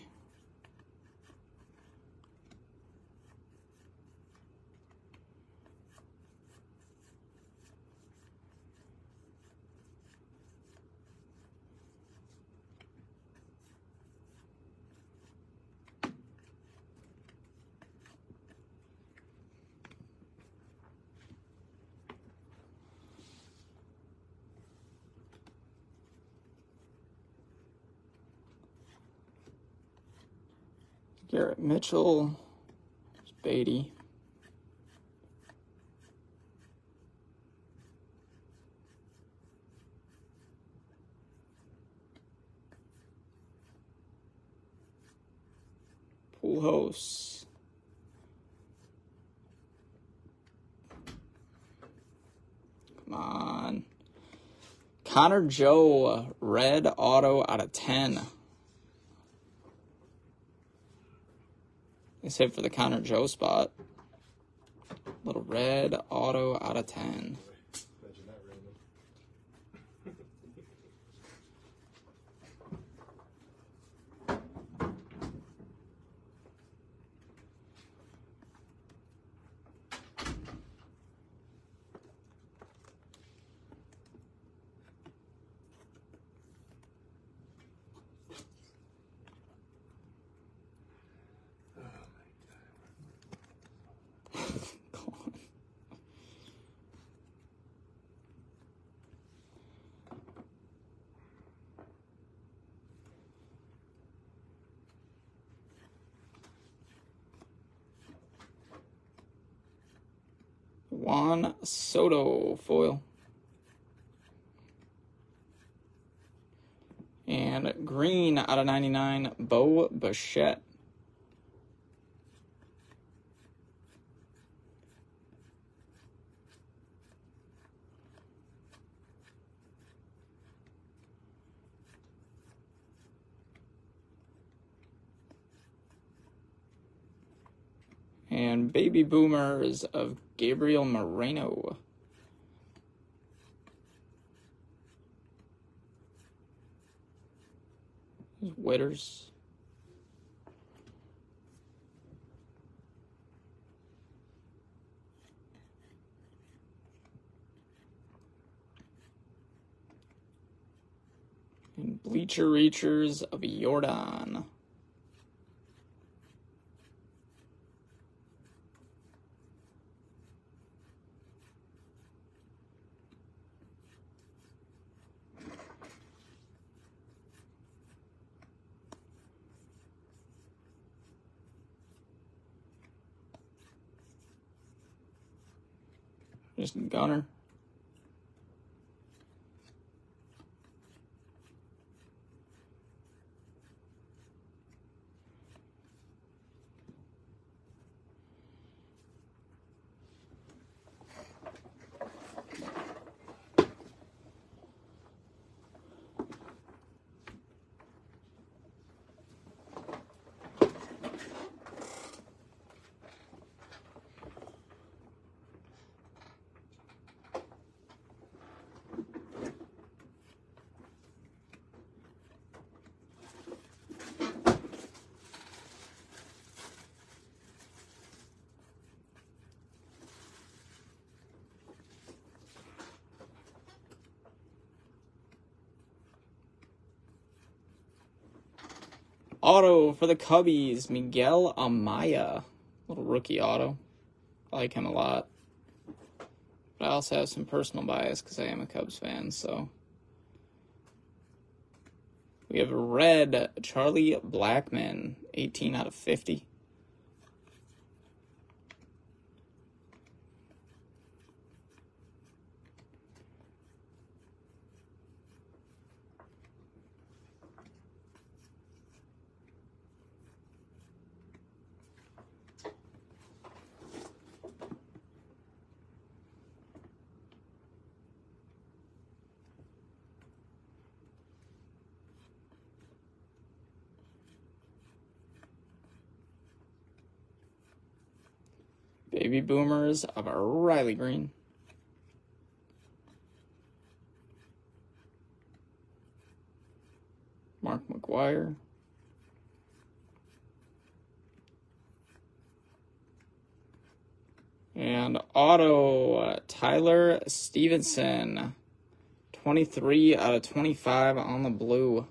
Speaker 1: Garrett Mitchell, Beatty. Pujols. Come on. Connor Joe, red auto out of 10. Nice hit for the Connor Joe spot. Little red auto out of 10.
Speaker 2: Imagine that random.
Speaker 1: Juan Soto foil. And green out of 99, Bo Bichette. And baby boomers of Gabriel Moreno. Witters. And bleacher reachers of Jordan. Just Gunner. Auto for the Cubbies, Miguel Amaya. Little rookie auto. I like him a lot. But I also have some personal bias because I am a Cubs fan, so. We have a red Charlie Blackmon, 18 out of 50. Baby boomers of Riley Green. Mark McGuire. And auto, Tyler Stevenson. 23 out of 25 on the blue.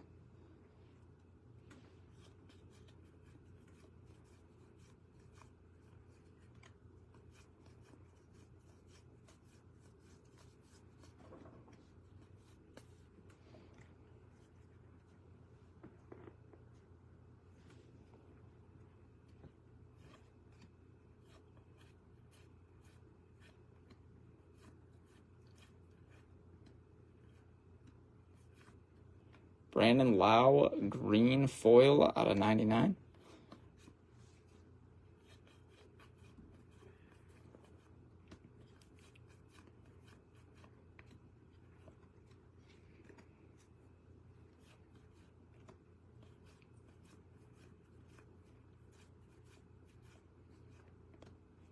Speaker 1: Brandon Lau, green foil out of 99.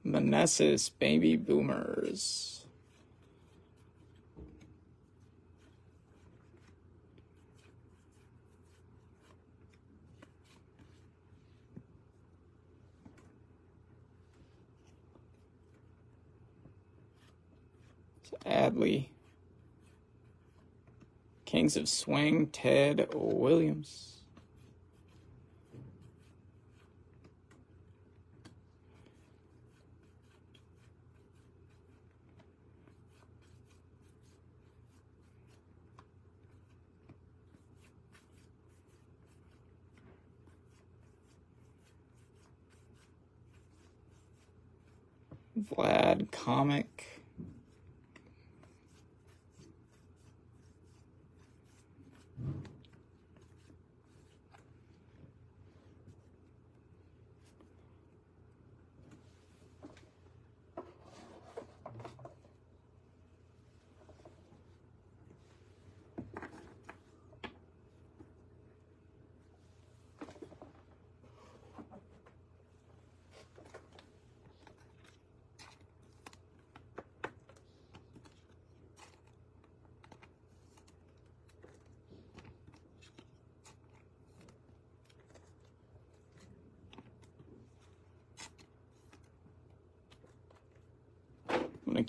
Speaker 1: Meneses, baby boomers. Adley. Kings of Swing, Ted Williams. Vlad Comic.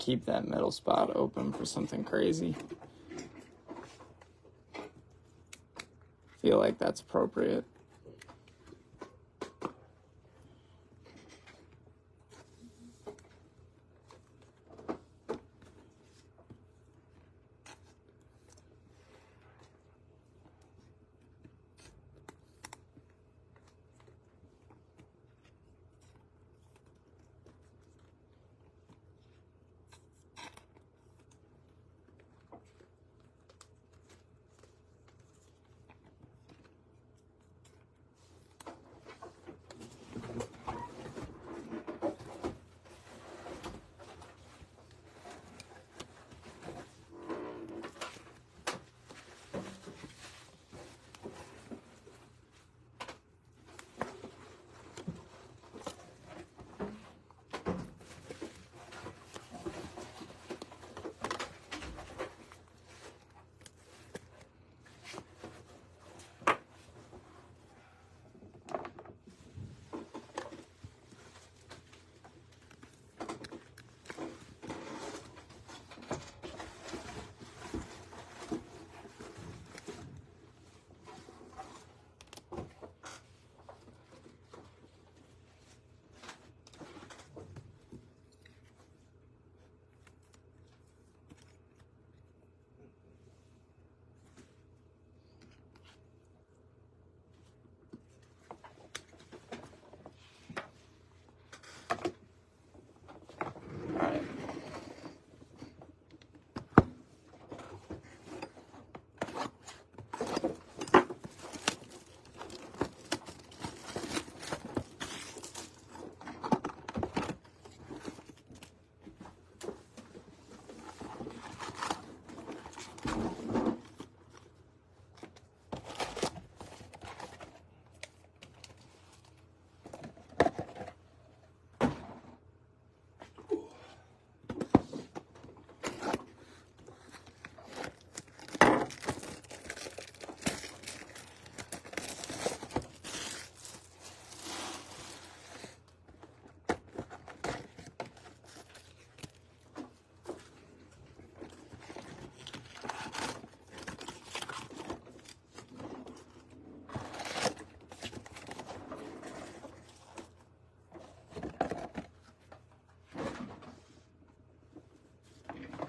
Speaker 1: keep that middle spot open for something crazy. Feel like that's appropriate.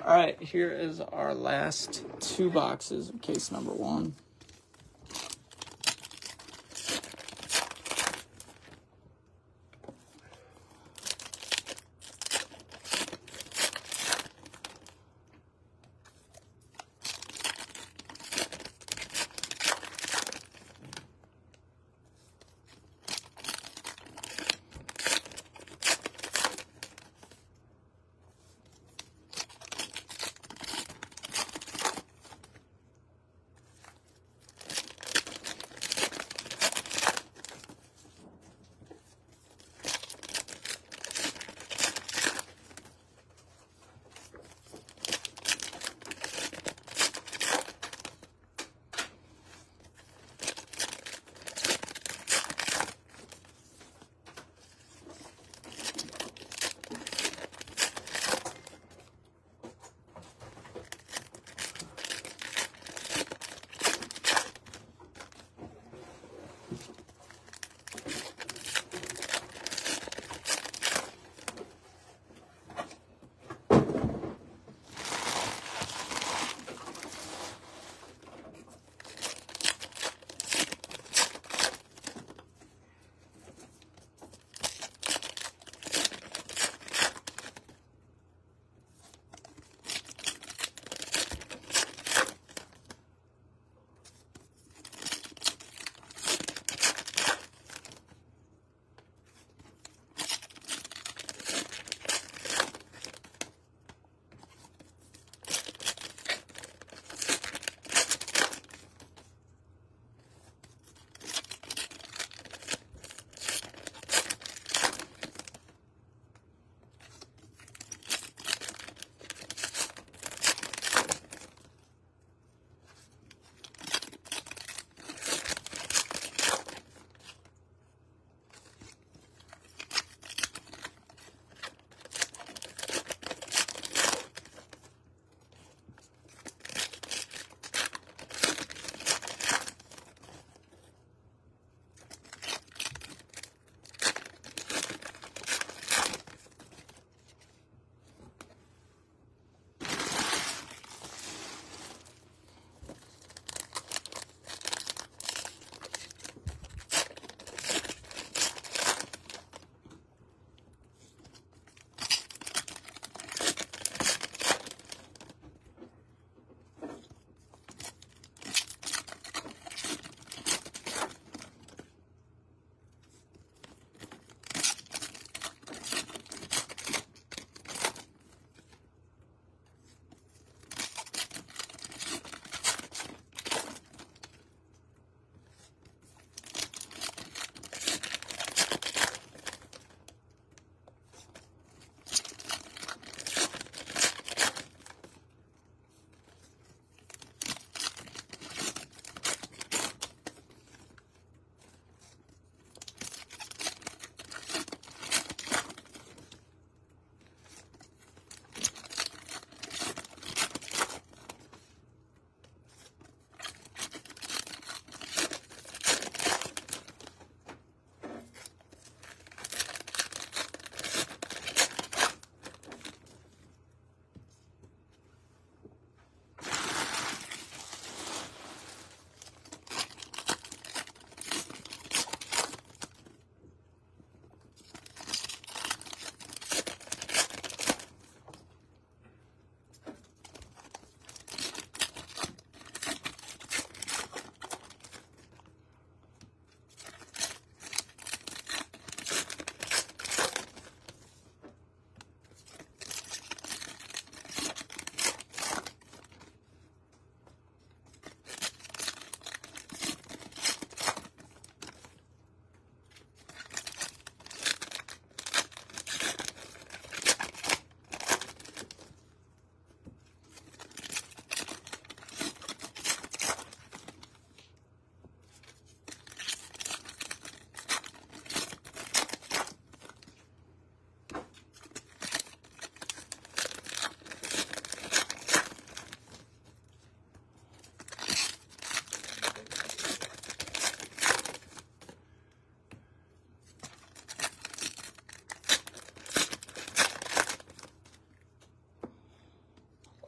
Speaker 1: All right, here is our last 2 boxes of case number 1.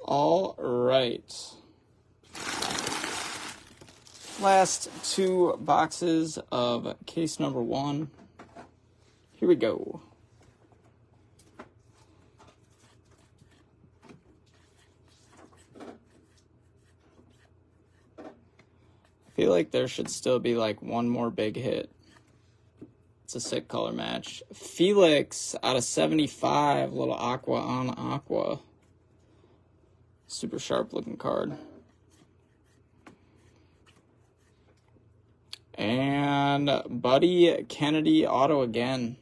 Speaker 1: All right. Last 2 boxes of case number 1. Here we go. I feel like there should still be like one more big hit. It's a sick color match. Felix out of 75, little aqua on aqua. Super sharp looking card. And Buddy Kennedy auto again.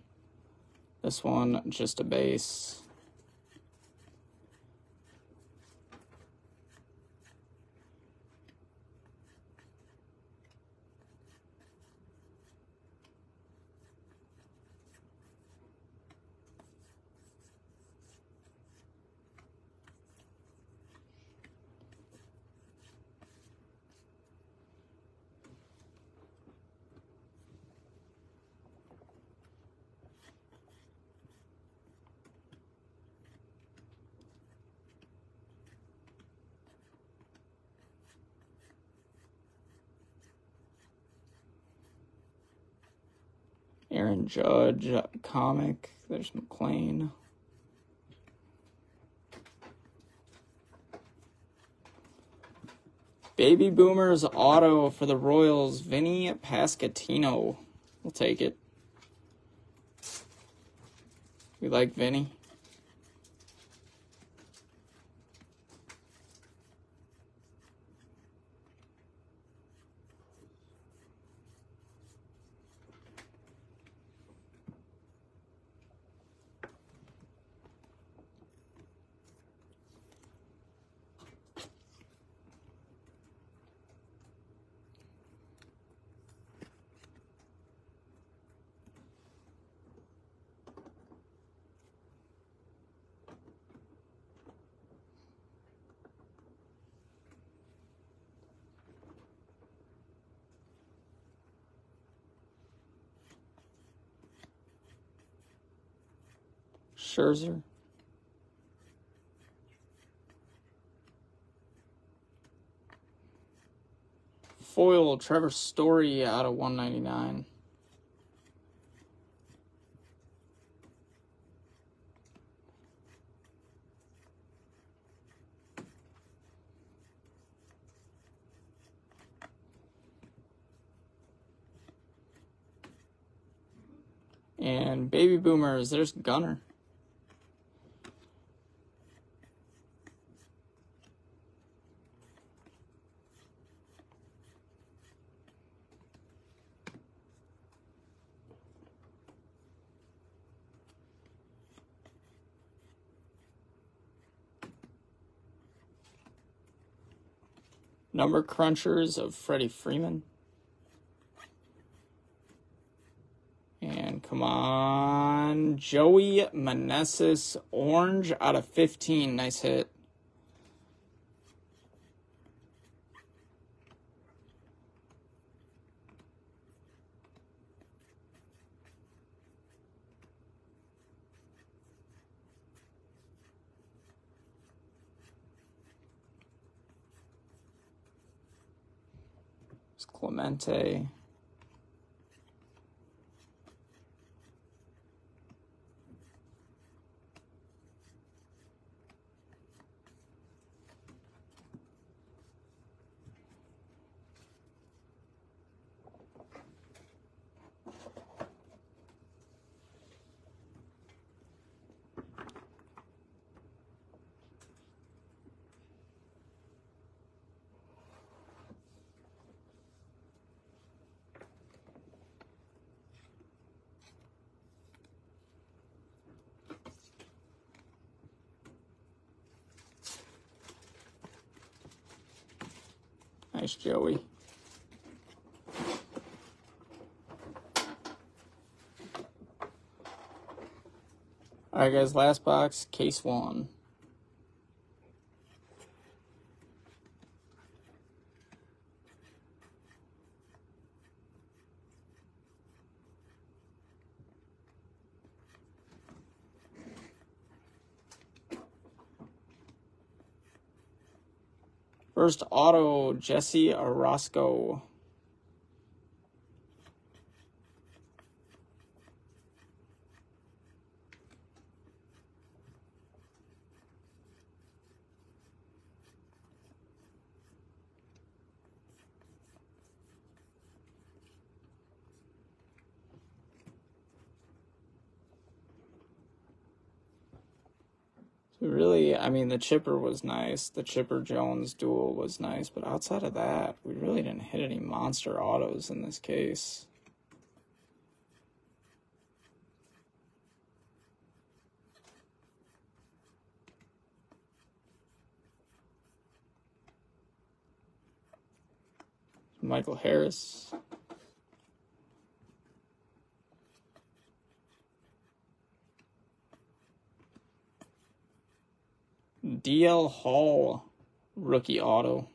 Speaker 1: This one just a base. Aaron Judge, comic. There's McLean. Baby Boomers auto for the Royals, Vinny Pasquantino. We'll take it. We like Vinny. Scherzer. Foil, Trevor Story out of 199. And Baby Boomers, there's Gunner. Number crunchers of Freddie Freeman. And come on, Joey Meneses, orange out of 15. Nice hit. It's Clemente. Nice, Joey. All right, guys, last box, case 1. First auto, Jesse Orosco. Really, I mean, the Chipper was nice. The Chipper-Jones duel was nice. But outside of that, we really didn't hit any monster autos in this case. Michael Harris. DL Hall, rookie auto.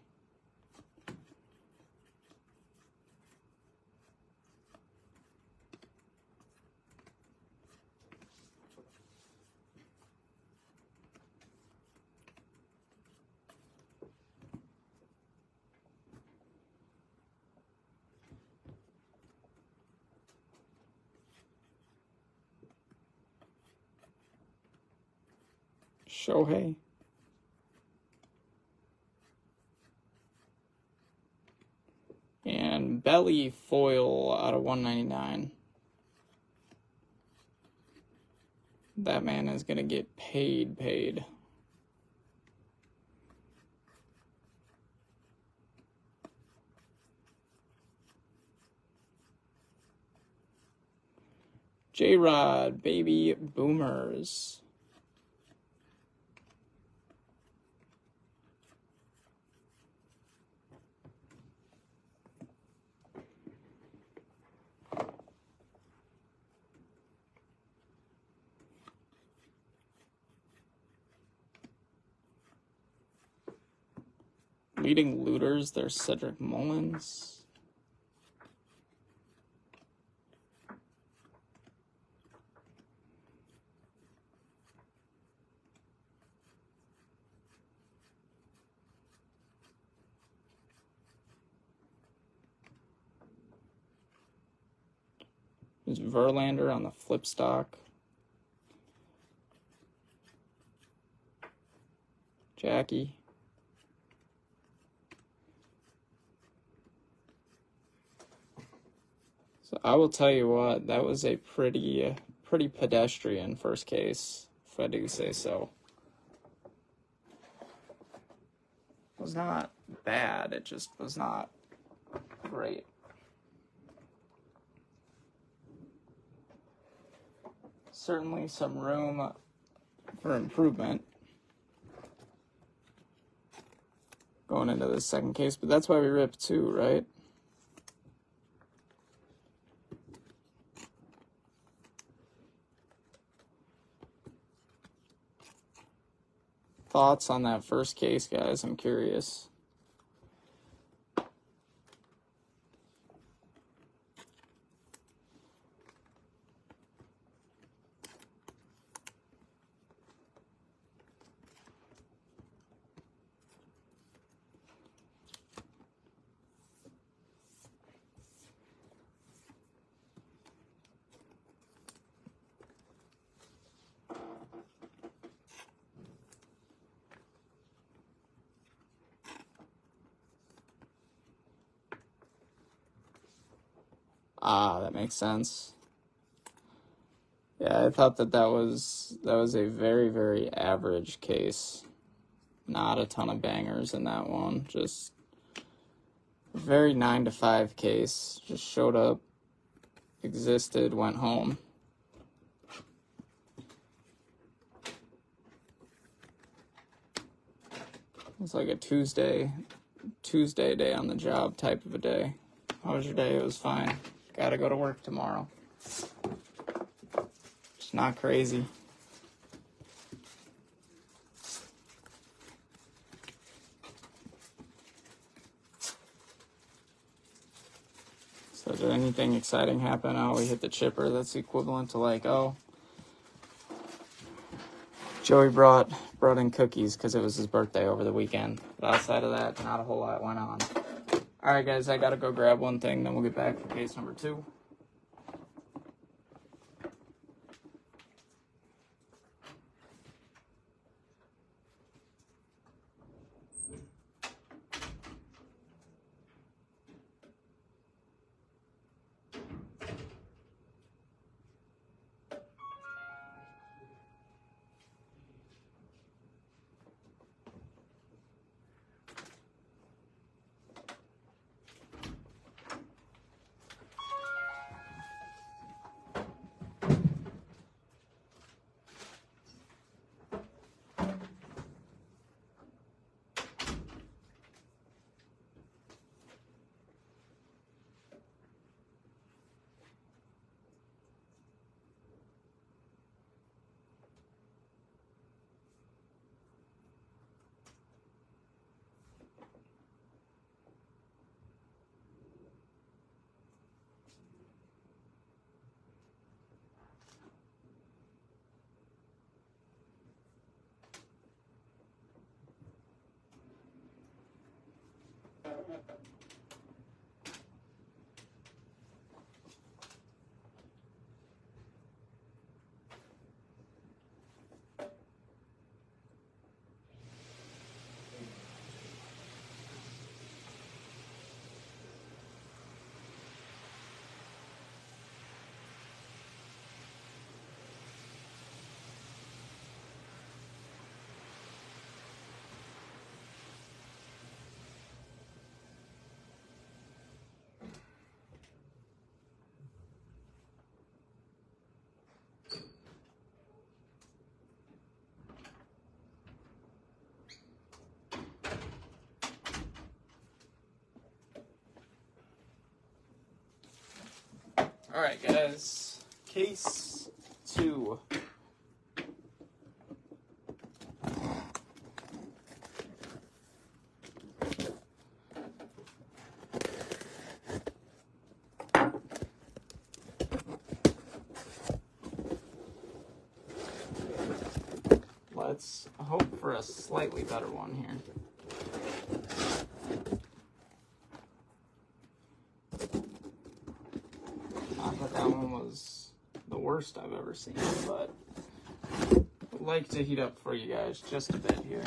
Speaker 1: Shohei. And Belly foil out of 199. That man is going to get paid. J-Rod, baby boomers. Leading looters, there's Cedric Mullins. There's Verlander on the flip stock. Jackie. So I will tell you what, that was a pretty pedestrian first case, if I do say so. It was not bad, it just was not great. Certainly some room for improvement going into the second case, but that's why we ripped two, right? Thoughts on that first case, guys? I'm curious. Ah, that makes sense. Yeah, I thought that was a very average case. Not a ton of bangers in that one. Just a very 9-to-5 case. Just showed up, existed, went home. It was like a Tuesday day on the job type of a day. How was your day? It was fine. Gotta go to work tomorrow. It's not crazy. So did anything exciting happen? Oh, we hit the Chipper. That's equivalent to like, oh, Joey brought in cookies because it was his birthday over the weekend. But outside of that, not a whole lot went on. All right, guys, I got to go grab one thing, then we'll get back for case number 2. All right, guys, case 2. Let's hope for a slightly better one here. Not that that one was the worst I've ever seen, but I'd like to heat up for you guys just a bit here.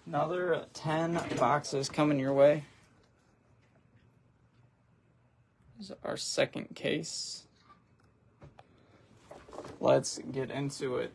Speaker 1: Another 10 boxes coming your way. This is our second case. Let's get into it.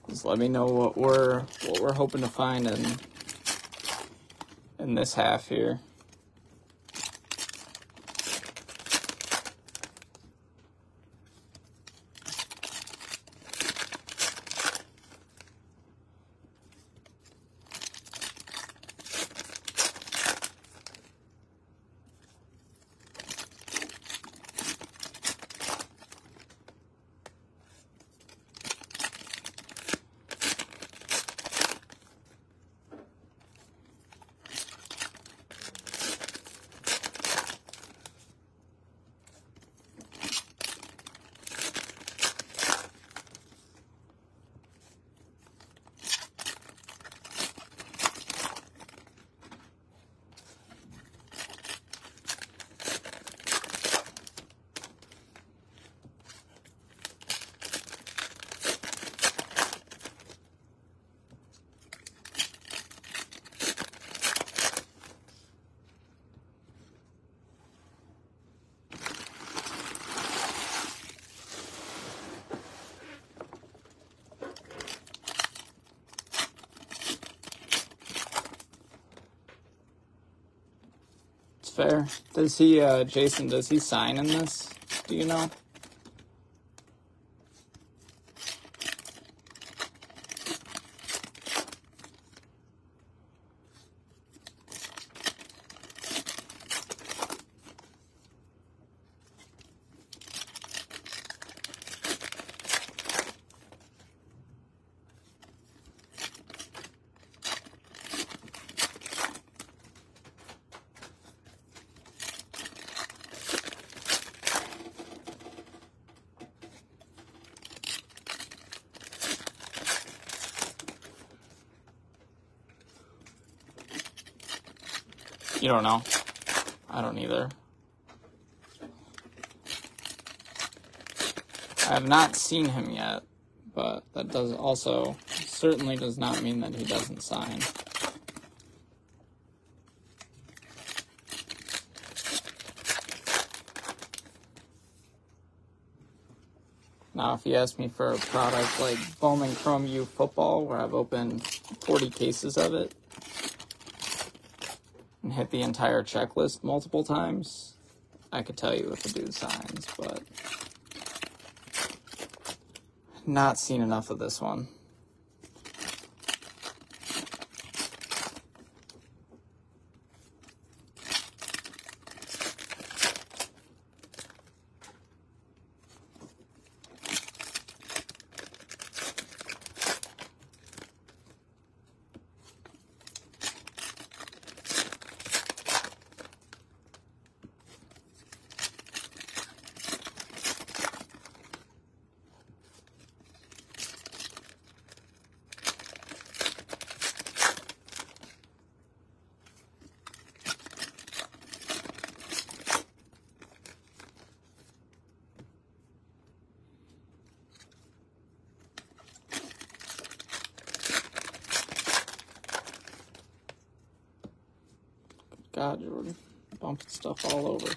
Speaker 1: Just let me know what we're hoping to find in this half here. fair. Does he, Jason, does he sign in this? Do you know? You don't know? I don't either. I have not seen him yet, but that does also certainly does not mean that he doesn't sign. Now, if you ask me for a product like Bowman Chrome U Football, where I've opened 40 cases of it, and hit the entire checklist multiple times, I could tell you if the dude signs, but not seen enough of this one. God, Jordan, bumping stuff all over.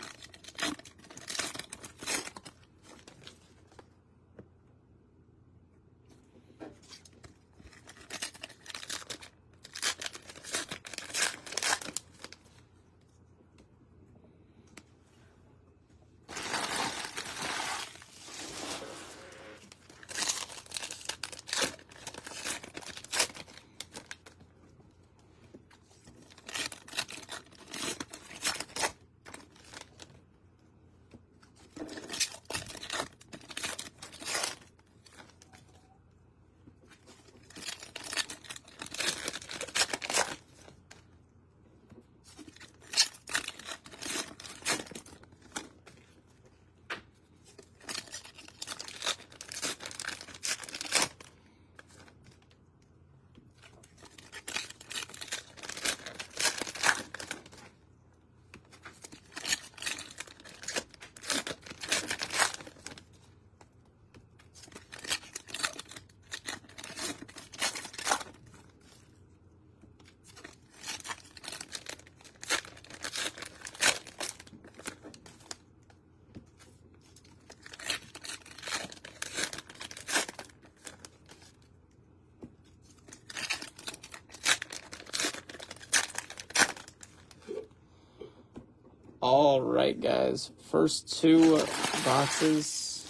Speaker 1: All right, guys. First two boxes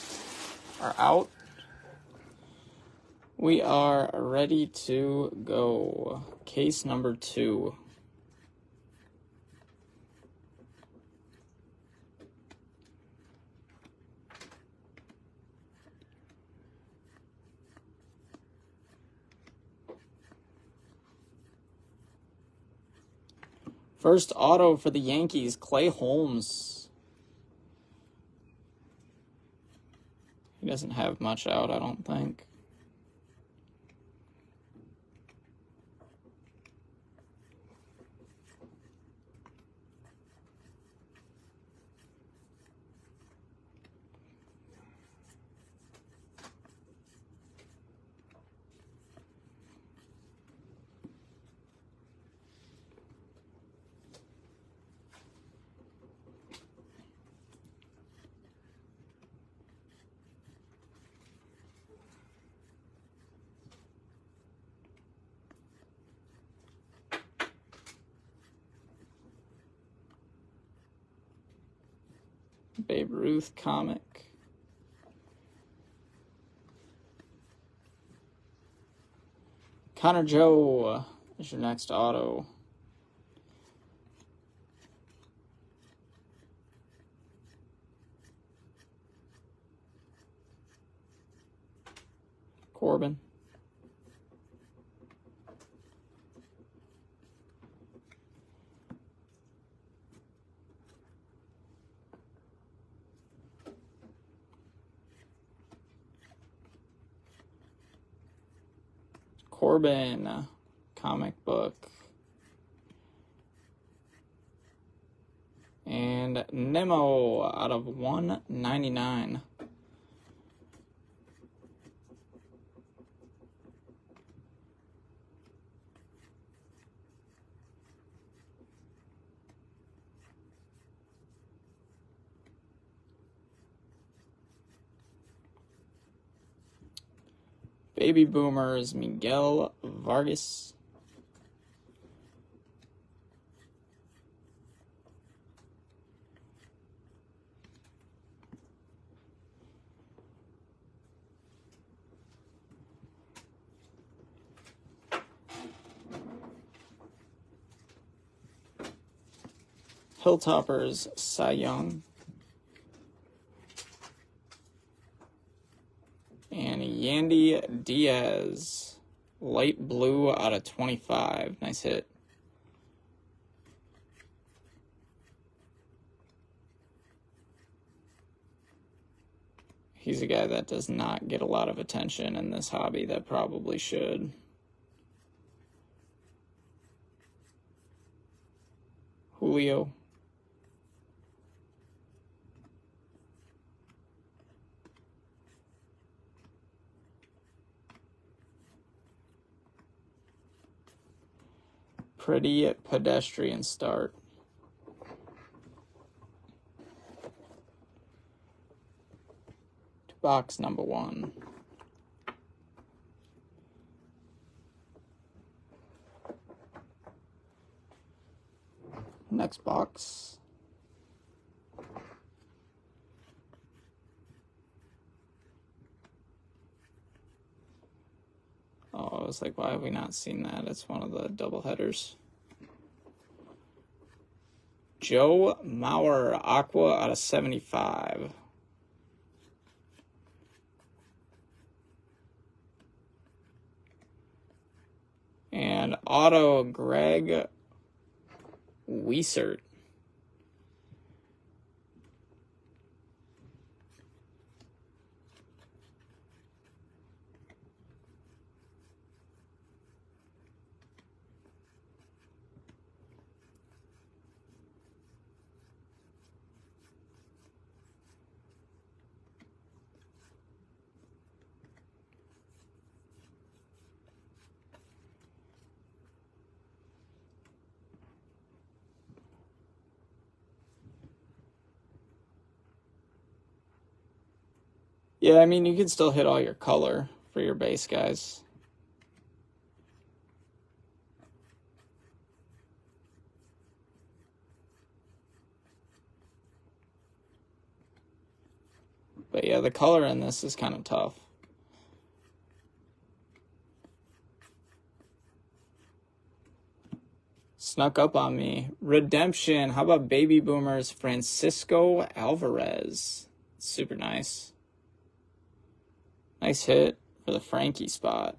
Speaker 1: are out. We are ready to go. Case number 2. First auto for the Yankees, Clay Holmes. He doesn't have much out, I don't think. Babe Ruth comic. Connor Joe is your next auto. Corbin. Corbin comic book. And Nemo out of 199. Baby Boomers, Miguel Vargas. Hilltoppers, Cy Young. And Yandy Diaz, light blue out of 25. Nice hit. He's a guy that does not get a lot of attention in this hobby that probably should. Julio. Pretty pedestrian start. To box number 1. Next box. Oh, I was like, why have we not seen that? It's one of the double headers. Joe Mauer, Aqua out of 75. And auto, Greg Wiesert. Yeah, I mean, you can still hit all your color for your base guys. But yeah, the color in this is kind of tough. Snuck up on me. Redemption. How about Baby Boomers? Francisco Alvarez. Super nice. Nice hit for the Frankie spot.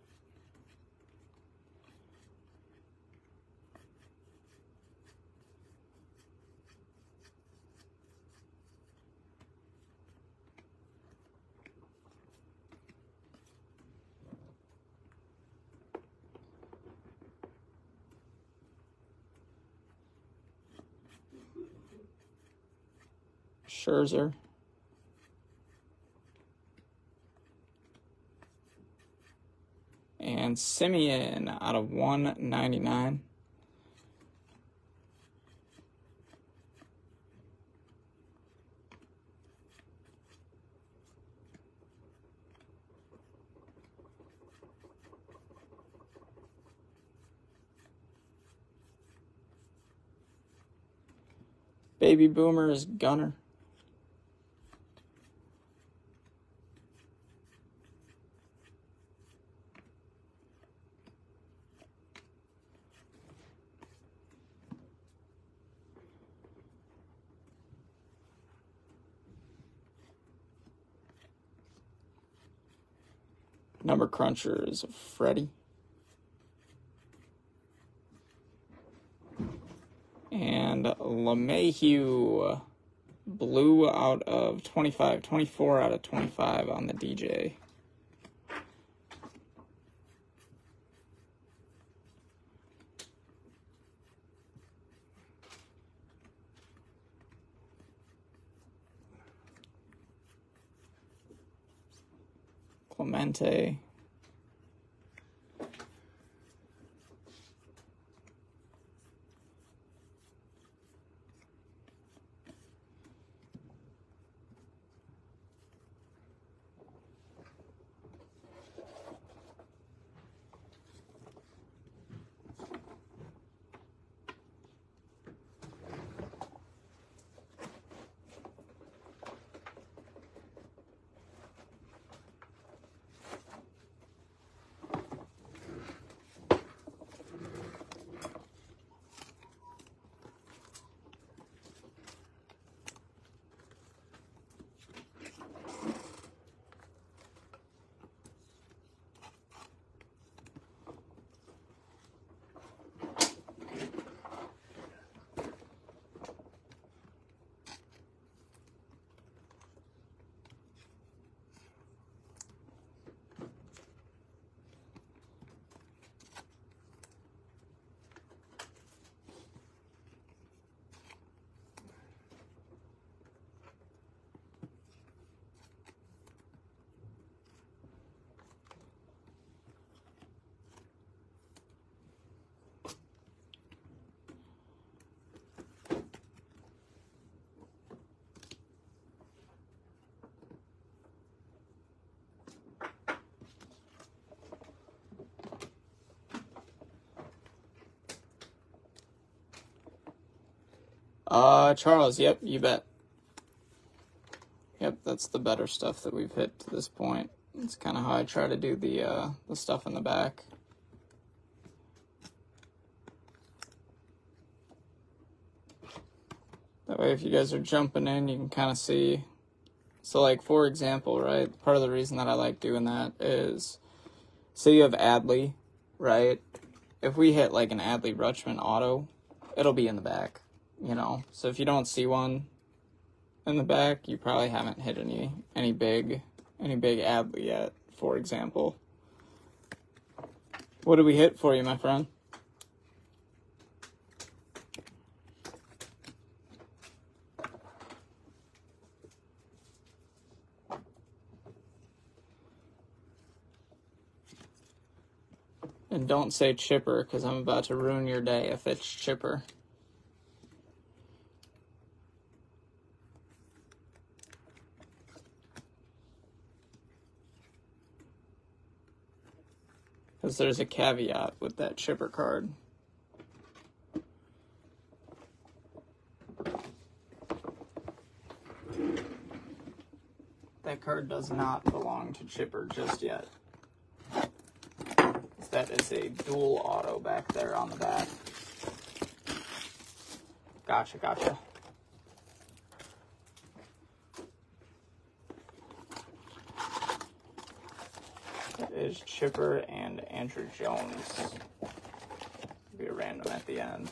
Speaker 1: Scherzer. And Simeon out of 199. Baby Boomers, Gunner. Number cruncher is Freddie. And LeMahieu, blue out of 25, 24 out of 25 on the DJ. Clemente. Charles, yep, you bet. Yep, that's the better stuff that we've hit to this point. It's kind of how I try to do the stuff in the back. That way, if you guys are jumping in, you can kind of see. So, like, for example, right, part of the reason that I like doing that is, say you have Adley, right? If we hit, like, an Adley Rutschman auto, it'll be in the back, you know? So if you don't see one in the back, you probably haven't hit any big Adley yet, for example. What did we hit for you, my friend? And don't say chipper, because I'm about to ruin your day if it's chipper. Because there's a caveat with that chipper card. That card does not belong to chipper just yet. That is a dual auto back there on the back. Gotcha, gotcha. That is Chipper and Andrew Jones. Be a random at the end.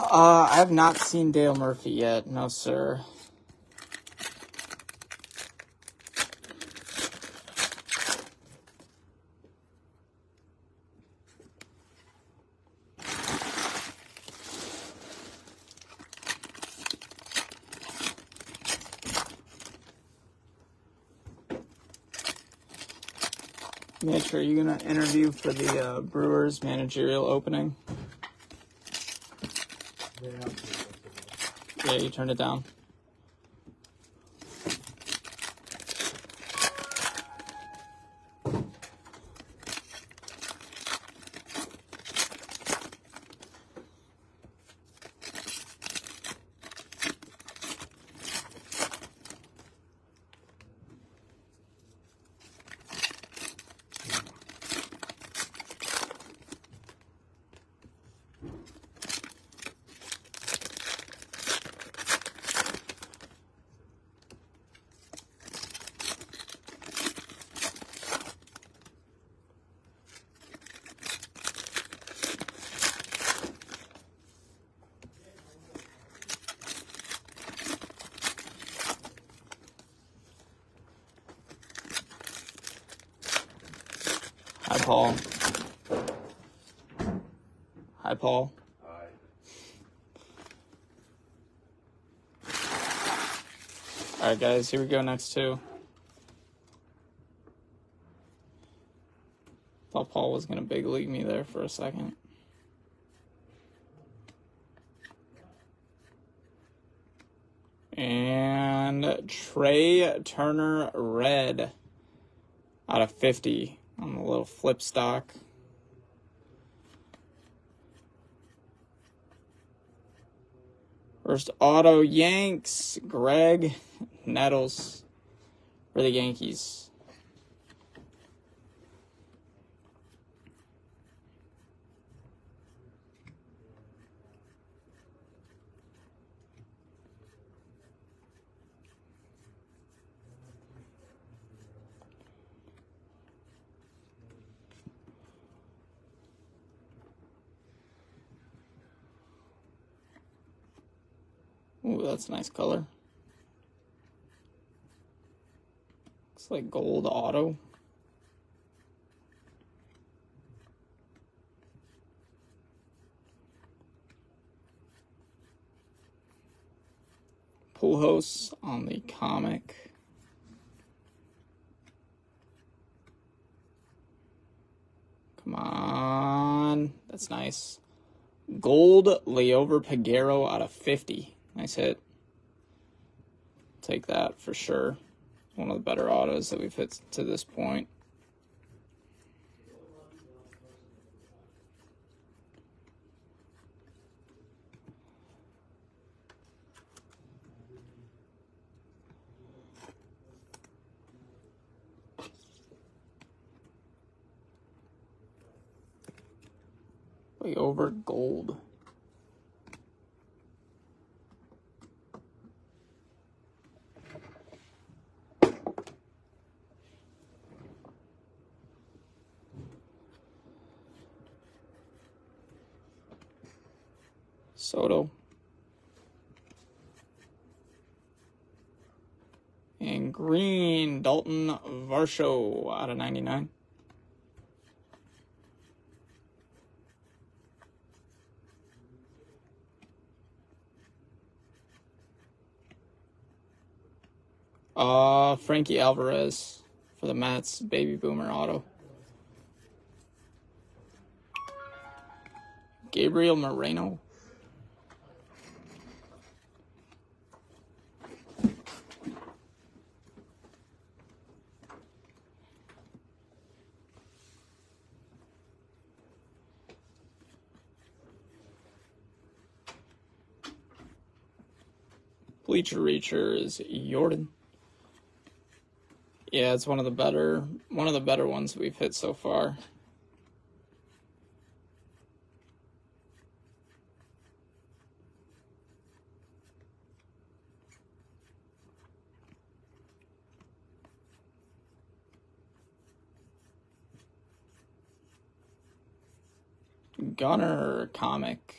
Speaker 1: I have not seen Dale Murphy yet. No, sir. Mitch, are you going to interview for the Brewers managerial opening? Yeah, you turned it down. Hi, Paul. Hi, Paul.
Speaker 2: Hi.
Speaker 1: All right, guys, here we go next two. Thought Paul was going to big league me there for a second. And Trey Turner red out of 50 on the little flip stock. First auto Yanks, Greg Nettles for the Yankees. Ooh, that's a nice color. Looks like gold auto. Pujols on the comic. Come on. That's nice. Gold Leover Peguero out of 50. Nice hit. Take that for sure. One of the better autos that we've hit to this point. Leover Gold. Soto. And green, Dalton Varsho out of 99. Frankie Alvarez for the Mets, baby boomer auto. Gabriel Moreno. Bleacher Reacher is Jordan. Yeah, it's one of the better ones we've hit so far. Gunner comic.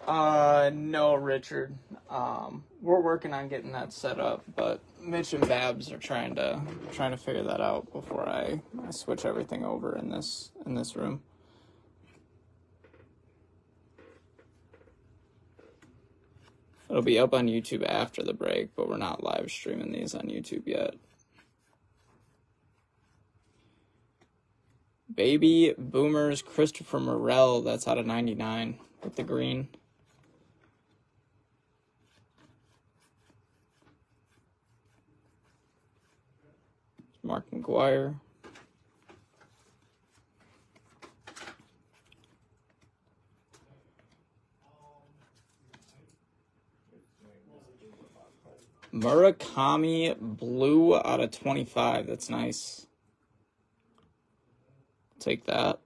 Speaker 1: No, Richard. We're working on getting that set up, but Mitch and Babs are trying to figure that out before I switch everything over in this room. It'll be up on YouTube after the break, but we're not live streaming these on YouTube yet. Baby Boomers Christopher Morel, that's out of 99 with the green. Mark McGuire. Murakami blue out of 25. That's nice. Take that.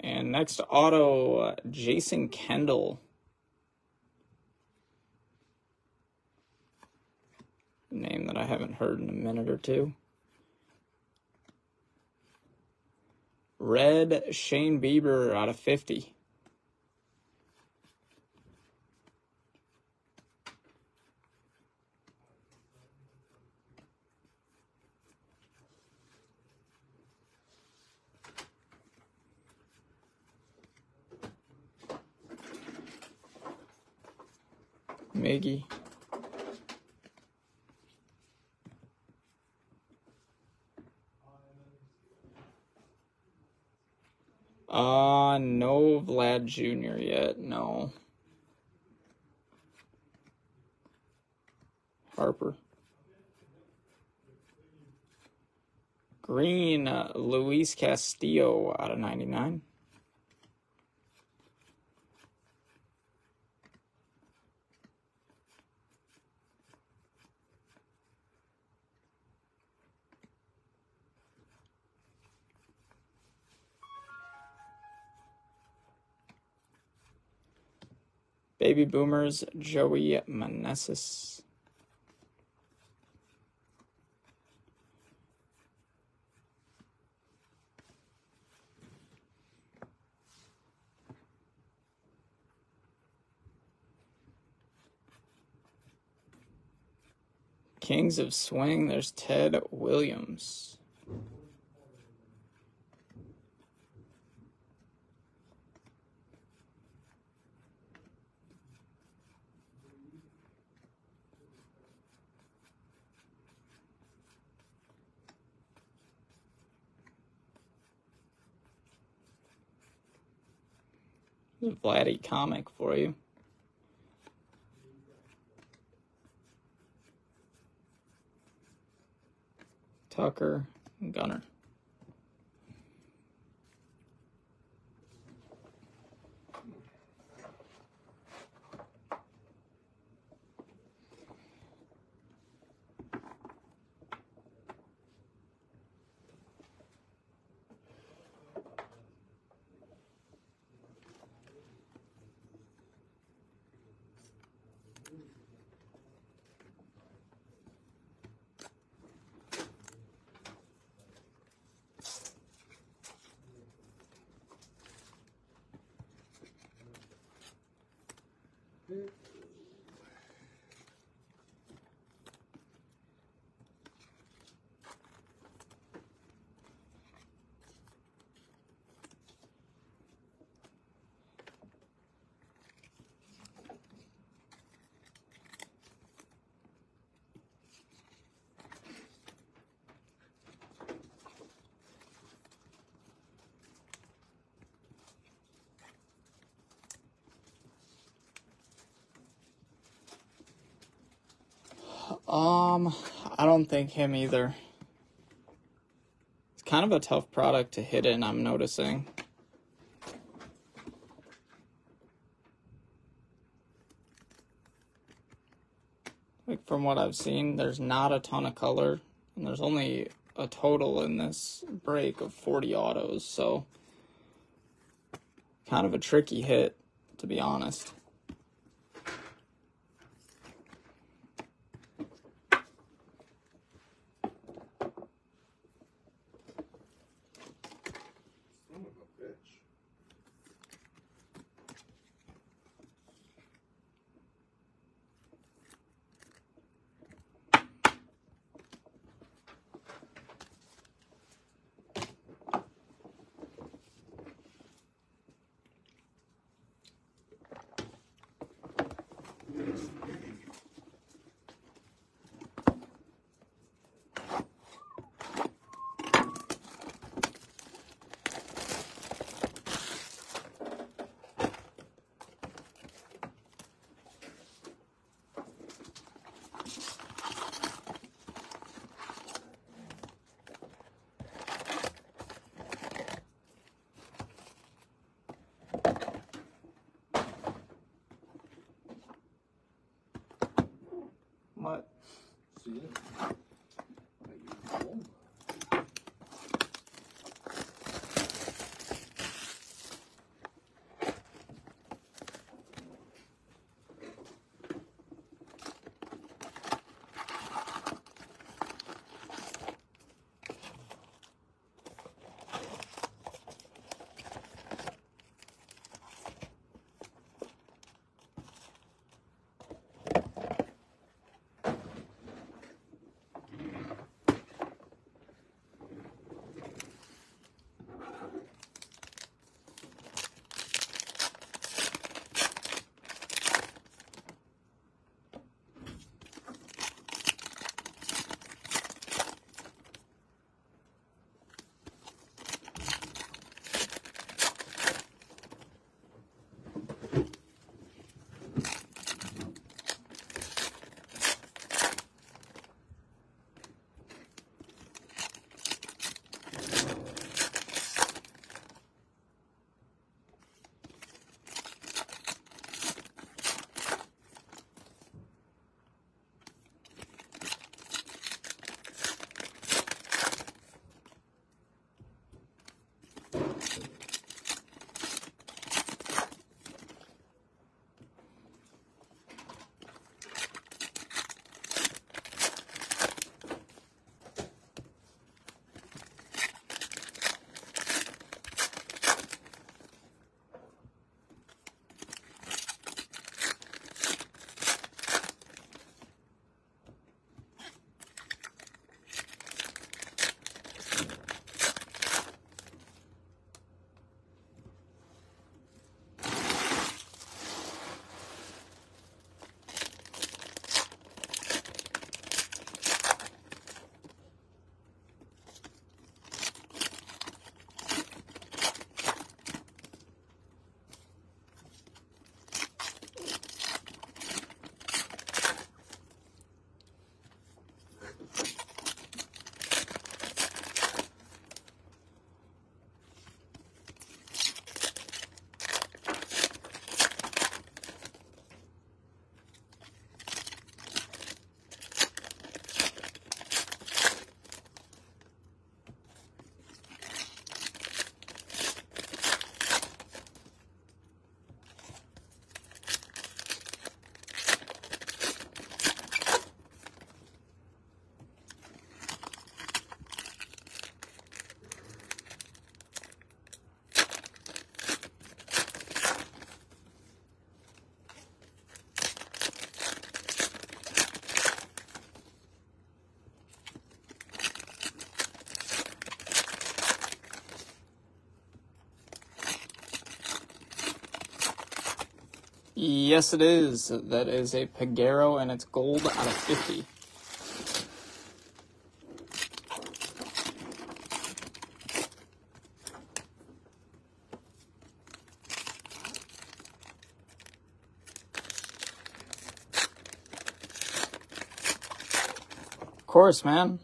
Speaker 1: And next auto, Jason Kendall. Name that I haven't heard in a minute or two. Red Shane Bieber out of 50. Miggy. No Vlad Jr. yet, no. Harper. Green, Luis Castillo out of 99. Baby Boomers, Joey Meneses. Kings of Swing, there's Ted Williams. There's a Vladdy comic for you. Tucker, Gunner. I don't think him either. It's kind of a tough product to hit in, I'm noticing. Like, from what I've seen, there's not a ton of color, and there's only a total in this break of 40 autos, so kind of a tricky hit, to be honest. What?
Speaker 2: See it?
Speaker 1: Yes, it is. That is a Pagero, and it's gold out of 50. course, man.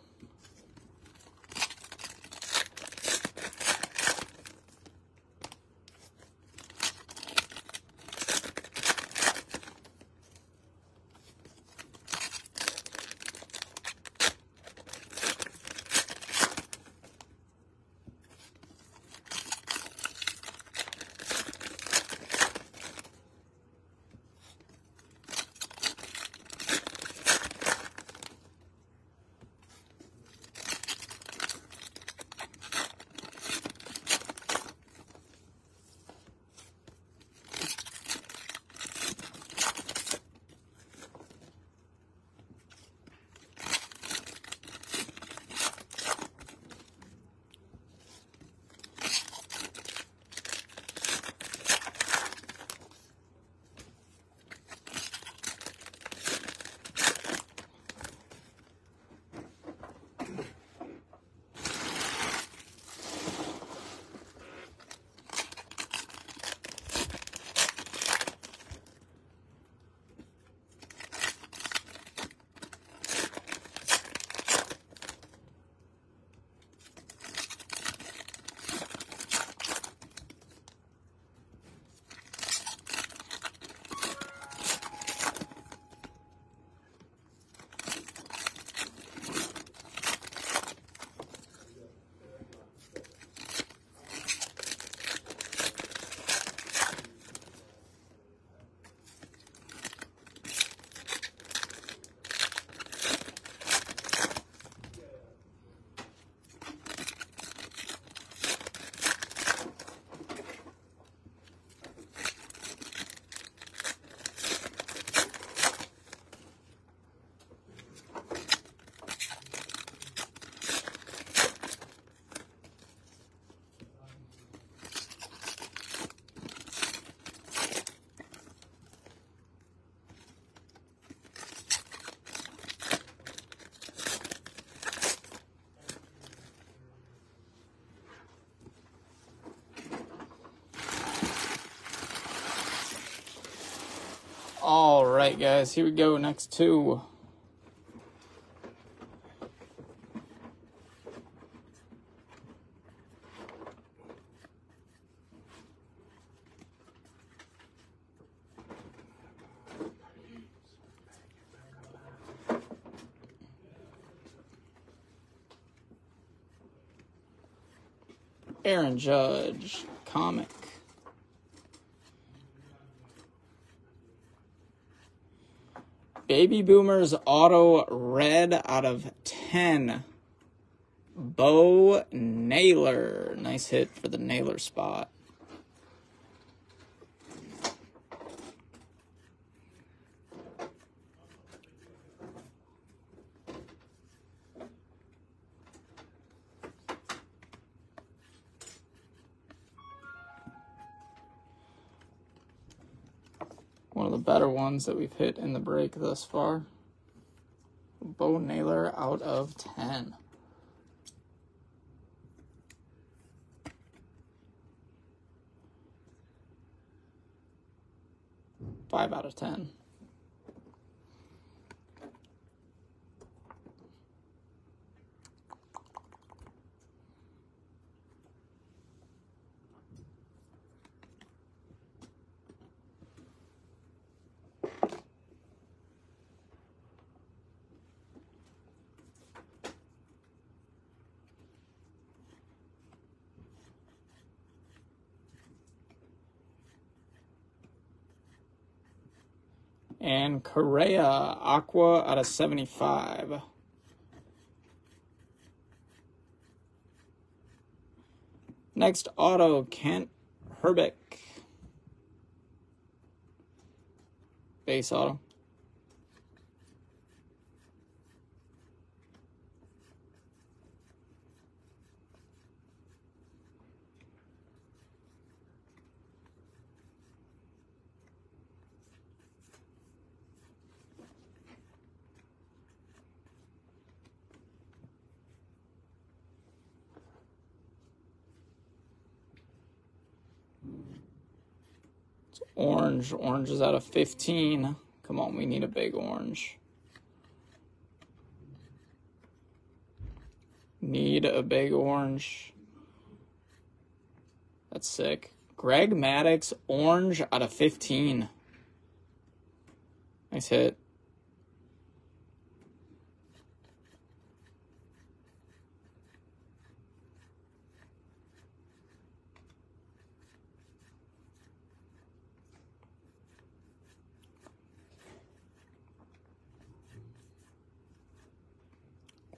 Speaker 1: All right, guys, here we go. Next two. Aaron Judge, comic. Baby Boomers auto red out of 10. Bo Naylor. Nice hit for the Naylor spot. One of the better ones that we've hit in the break thus far. Bo Naylor out of 10. 5 out of 10. And Correa, Aqua out of 75. Next auto, Kent Herbeck. Base auto. Orange. Orange is out of 15. Come on, we need a big orange. Need a big orange. That's sick. Greg Maddux, orange out of 15. Nice hit.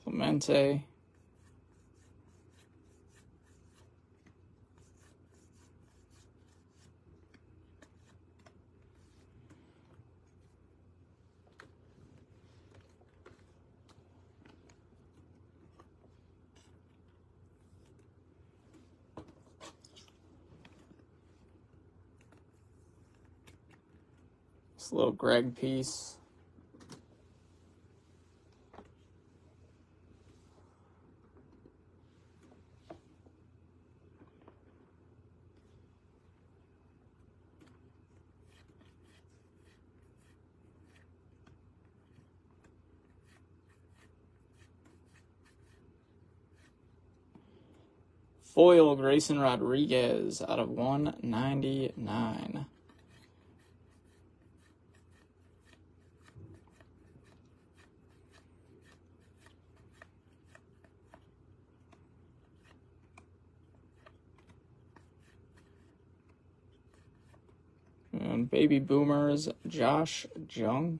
Speaker 1: Clemente. This little Greg piece. Foil Grayson Rodriguez out of 199. And Baby Boomers, Josh Jung.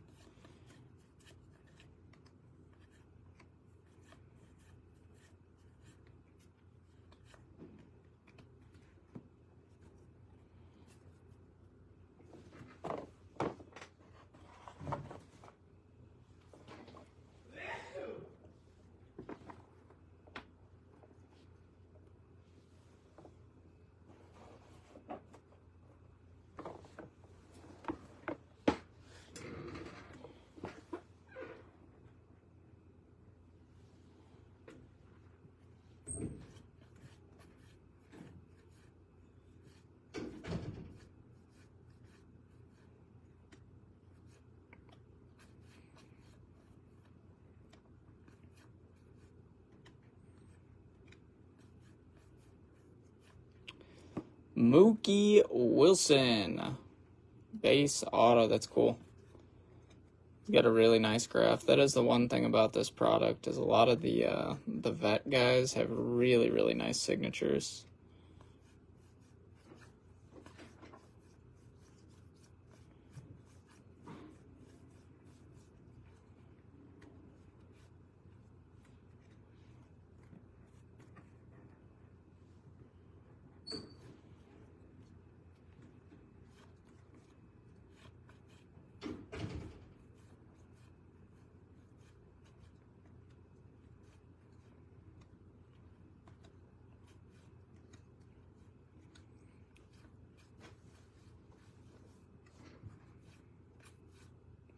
Speaker 1: Mookie Wilson. Base auto. That's cool. He's got a really nice graph. That is the one thing about this product, is a lot of the vet guys have really, really nice signatures.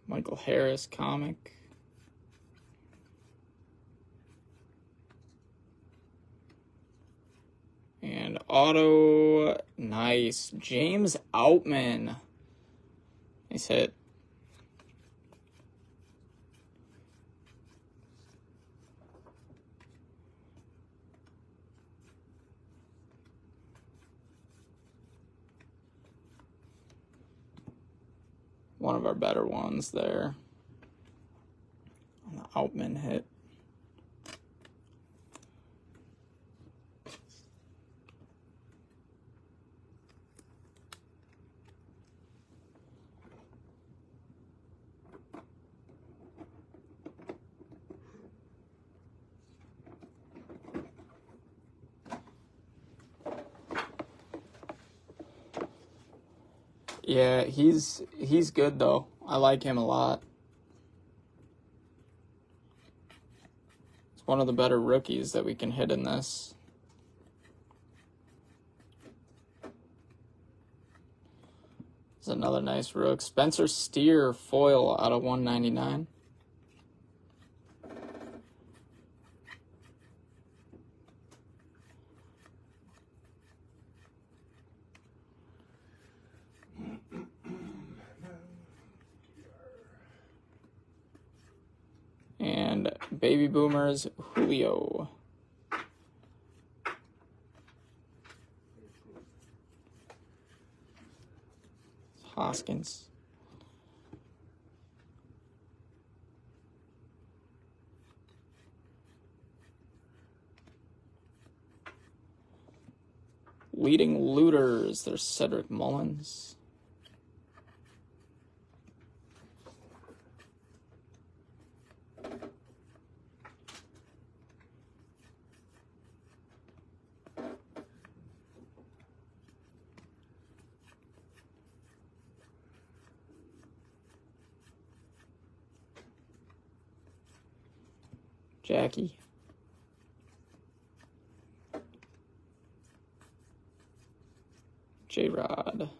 Speaker 1: Michael Harris comic. And auto, nice. James Outman. Nice hit. One of our better ones there on the Outman hit. Yeah, he's good though. I like him a lot. It's one of the better rookies that we can hit in this. It's another nice rook. Spencer Steer foil out of 199. And Baby Boomers, Julio. Hoskins. Leading looters, there's Cedric Mullins. Jackie. J-Rod.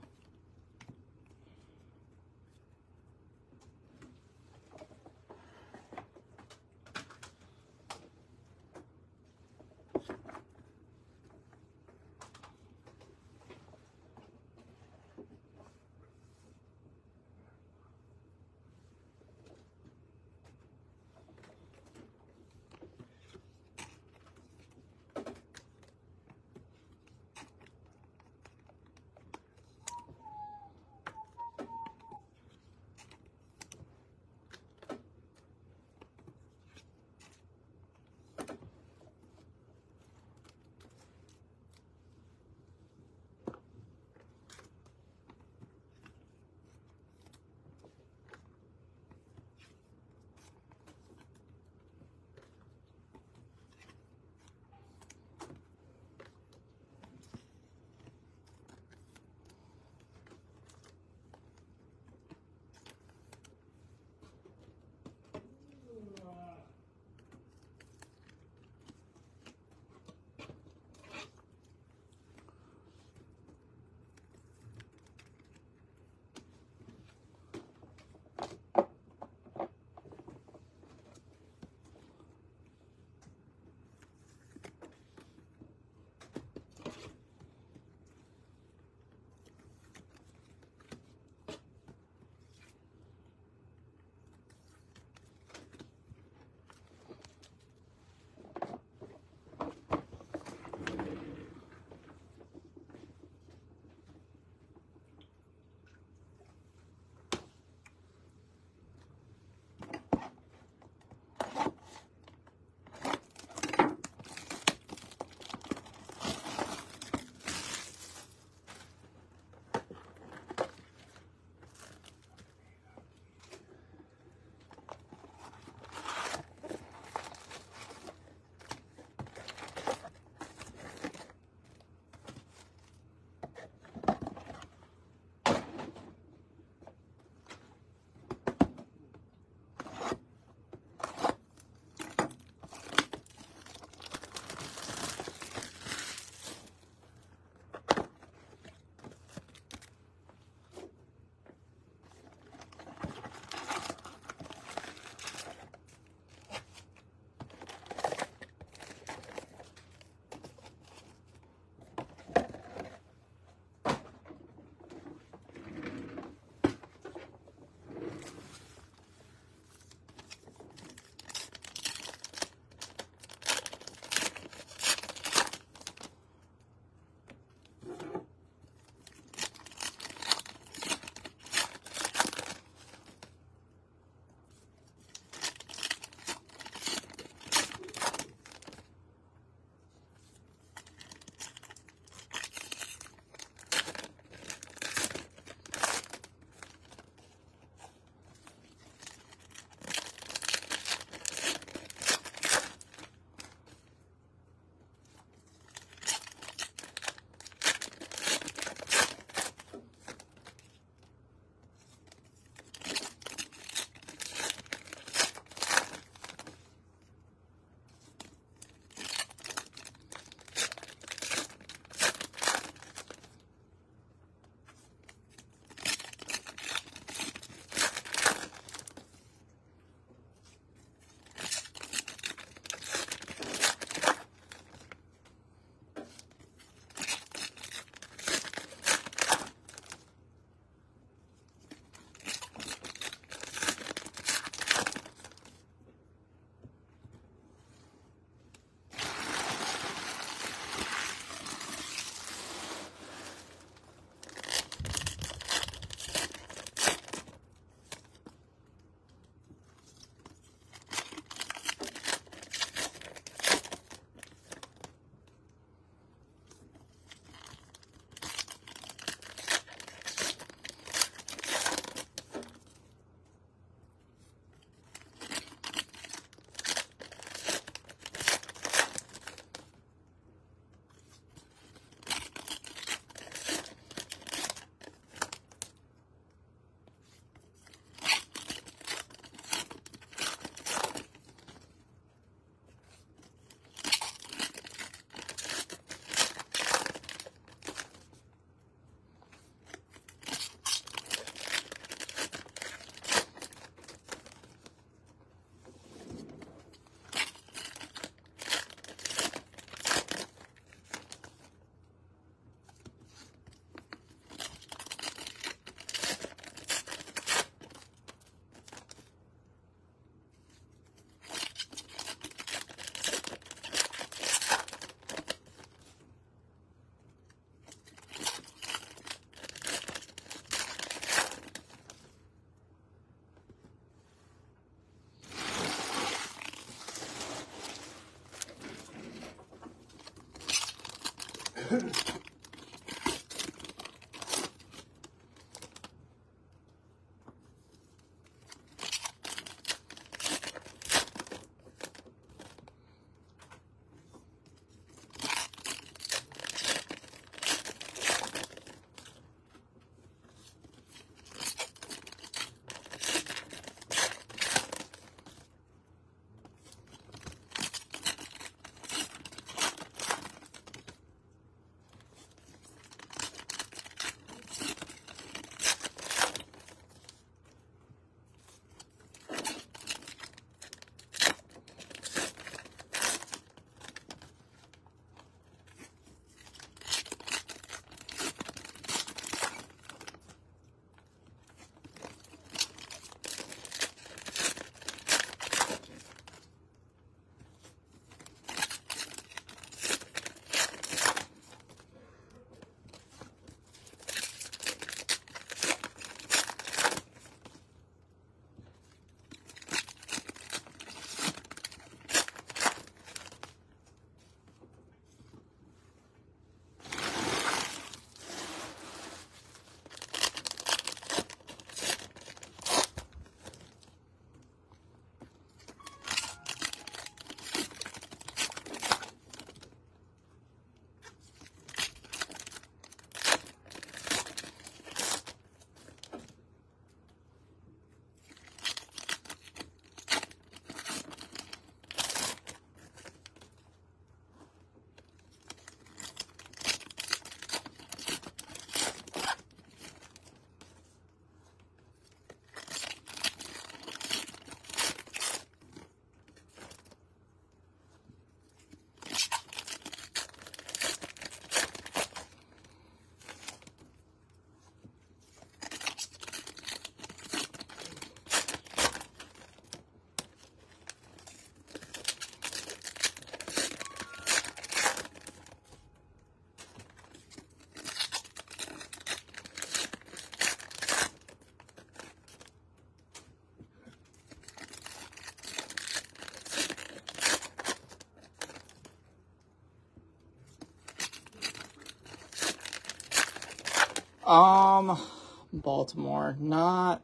Speaker 1: Baltimore, not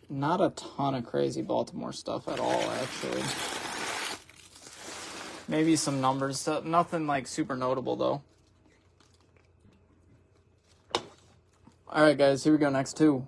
Speaker 1: a ton of crazy Baltimore stuff at all, actually. Maybe some numbers, nothing like super notable though. All right, guys, here we go. Next two.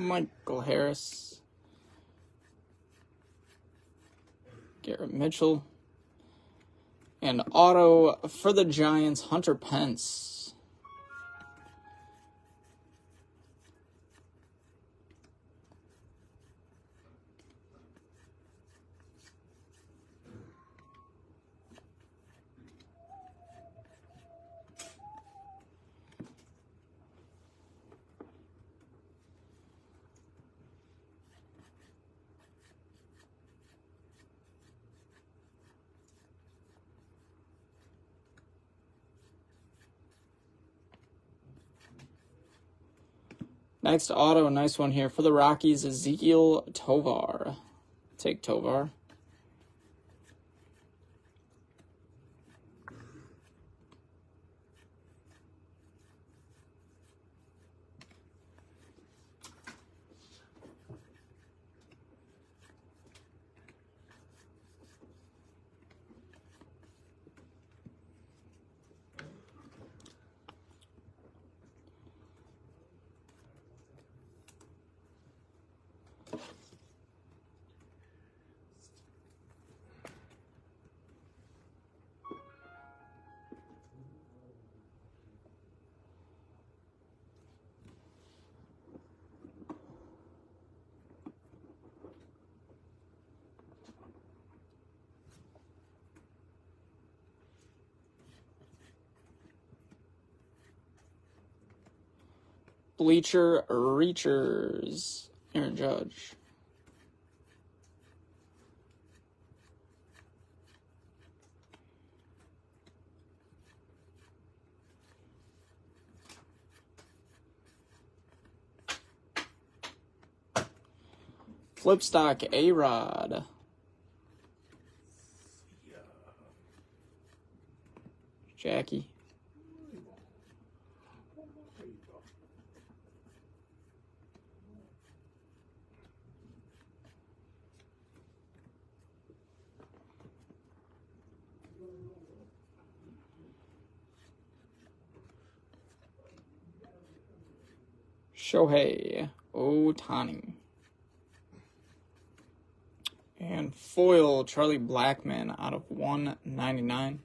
Speaker 1: Michael Harris, Garrett Mitchell, and auto for the Giants, Hunter Pence. Next auto, nice one here for the Rockies, Ezekiel Tovar. Take Tovar. Bleacher Reachers, Aaron Judge. Flip stock A-Rod. Jackie. Shohei Ohtani. And foil Charlie Blackmon out of 199.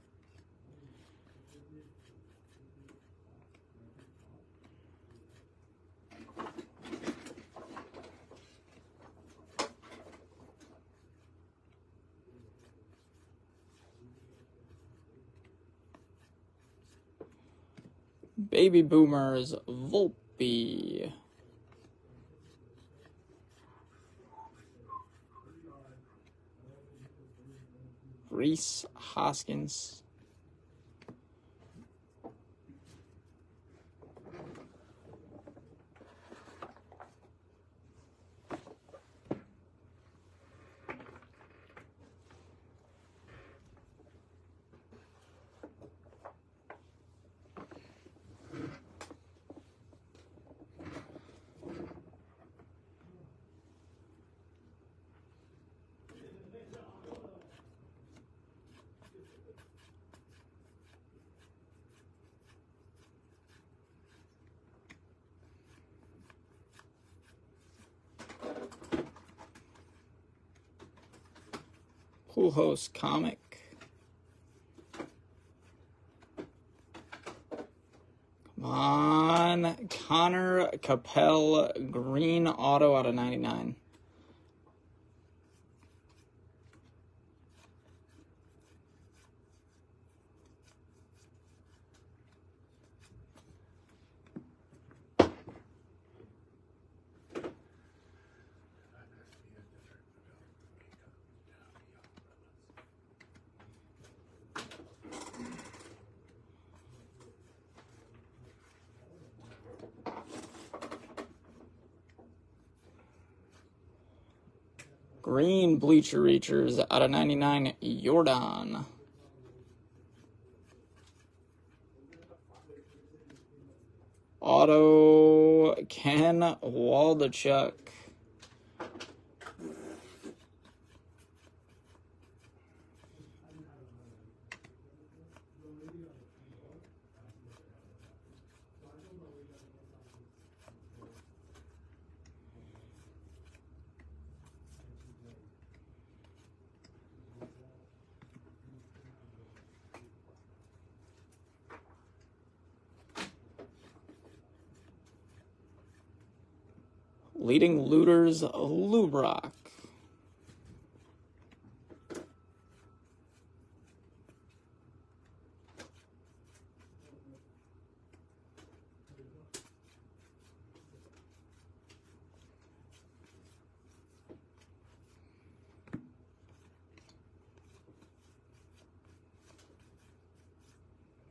Speaker 1: Baby Boomers Volpe. Reese Hoskins. Pool Host Comic. Come on. Connor Capel green auto out of 99. Green Bleacher Reachers out of 99, Jordan. Auto Ken Waldachuk. Leading Looters, Lubrock.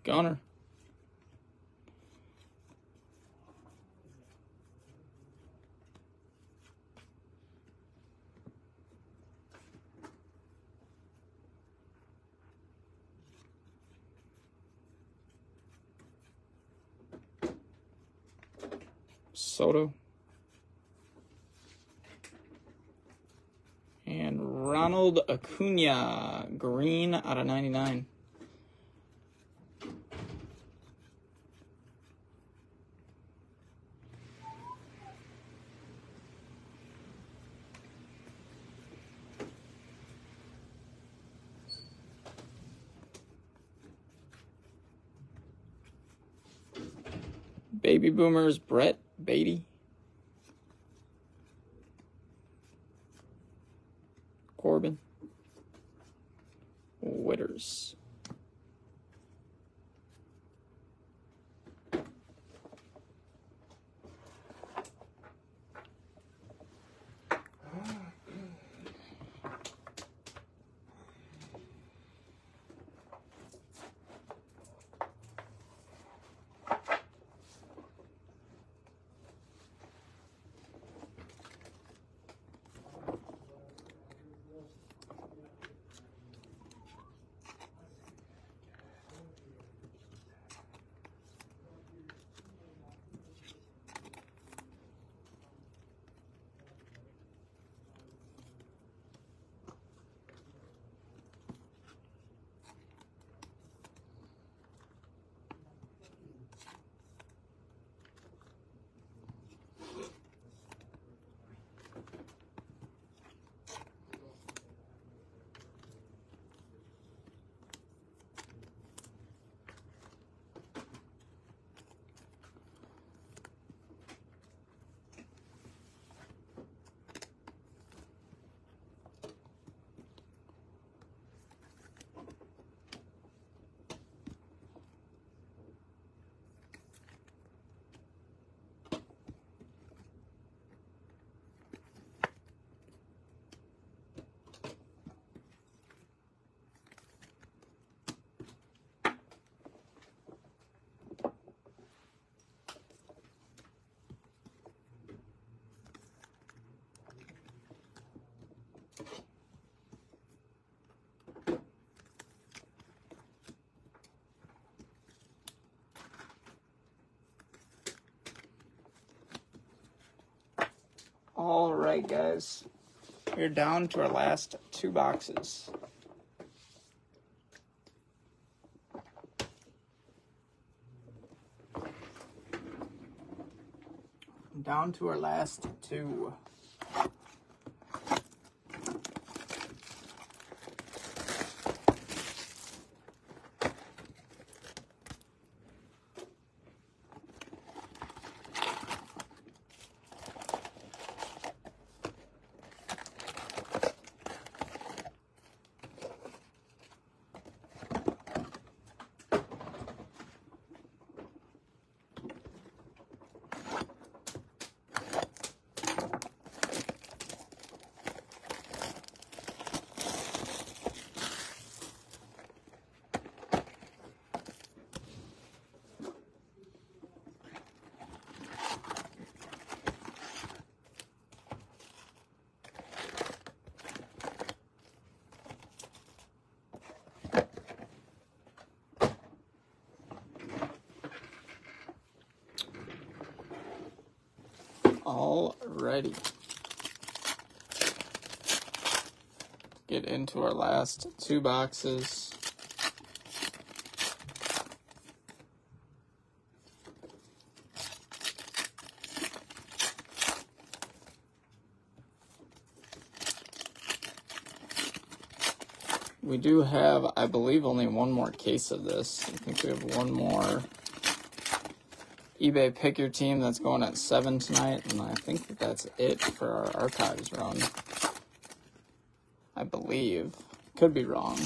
Speaker 1: Gunner. Soto. And Ronald Acuna, green out of 99. Baby Boomers, Brett Beatty. Corbin. Witters. All right, guys. We're down to our last 2 boxes. Down to our last 2. Alrighty. Get into our last 2 boxes. We do have, I believe, only one more case of this. I think we have one more eBay Pick Your Team that's going at 7 tonight, and I think that that's it for our archives run. I believe. Could be wrong.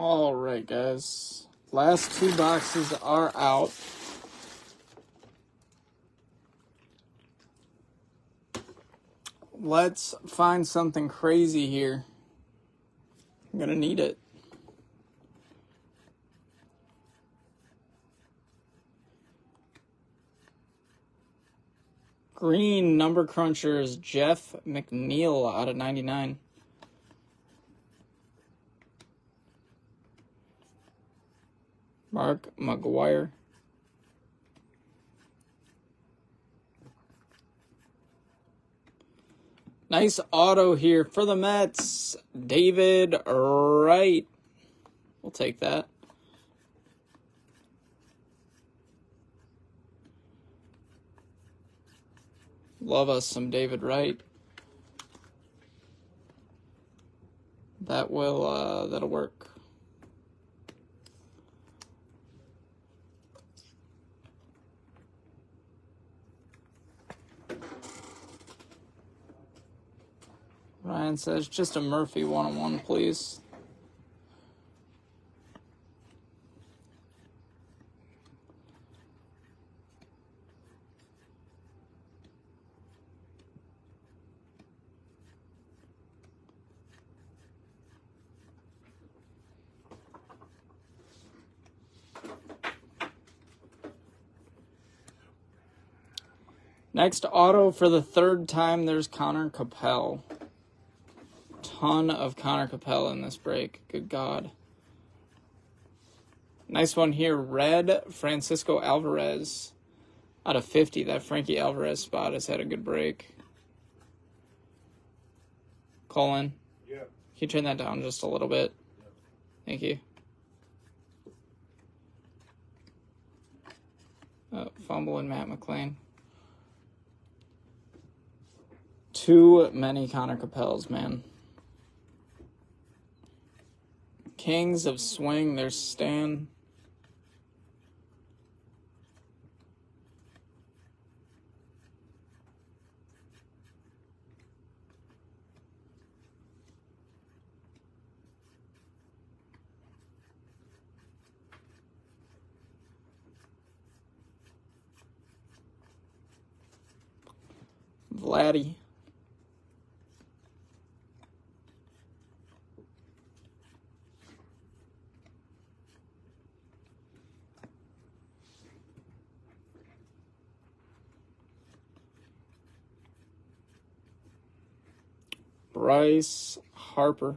Speaker 1: All right, guys. Last 2 boxes are out. Let's find something crazy here. I'm going to need it. Green number crunchers, Jeff McNeil out of 99. Mark McGuire. Nice auto here for the Mets. David Wright. We'll take that. Love us some David Wright. That'll work. Ryan says, just a Murphy 1-on-1, please. Next auto for the 3rd time, there's Connor Capel. Ton of Connor Capel in this break. Good God. Nice one here. Red Francisco Alvarez out of 50. That Frankie Alvarez spot has had a good break. Colin,
Speaker 2: Yeah.
Speaker 1: can you turn that down just a little bit? Thank you. Fumble and Matt McLean. Too many Connor Capels, man. Kings of Swing, there's Stan. Vladdy. Bryce Harper.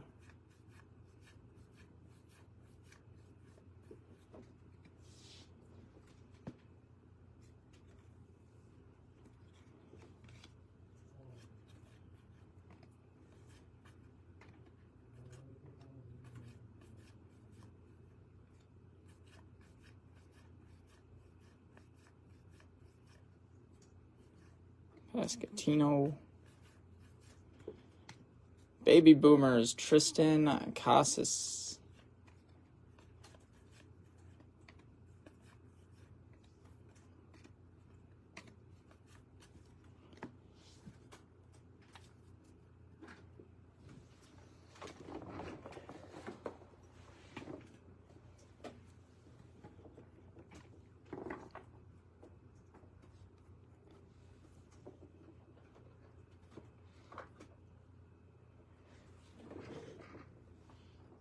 Speaker 1: Pascatino. Baby Boomers, Tristan Casas.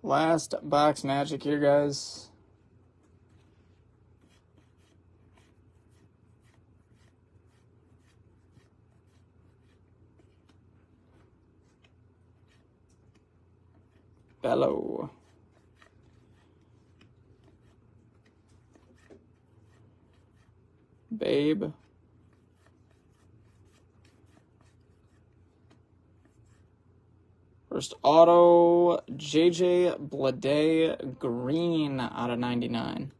Speaker 1: Last box magic here, guys. Bello. Babe. First auto, JJ Bleday Green out of 99.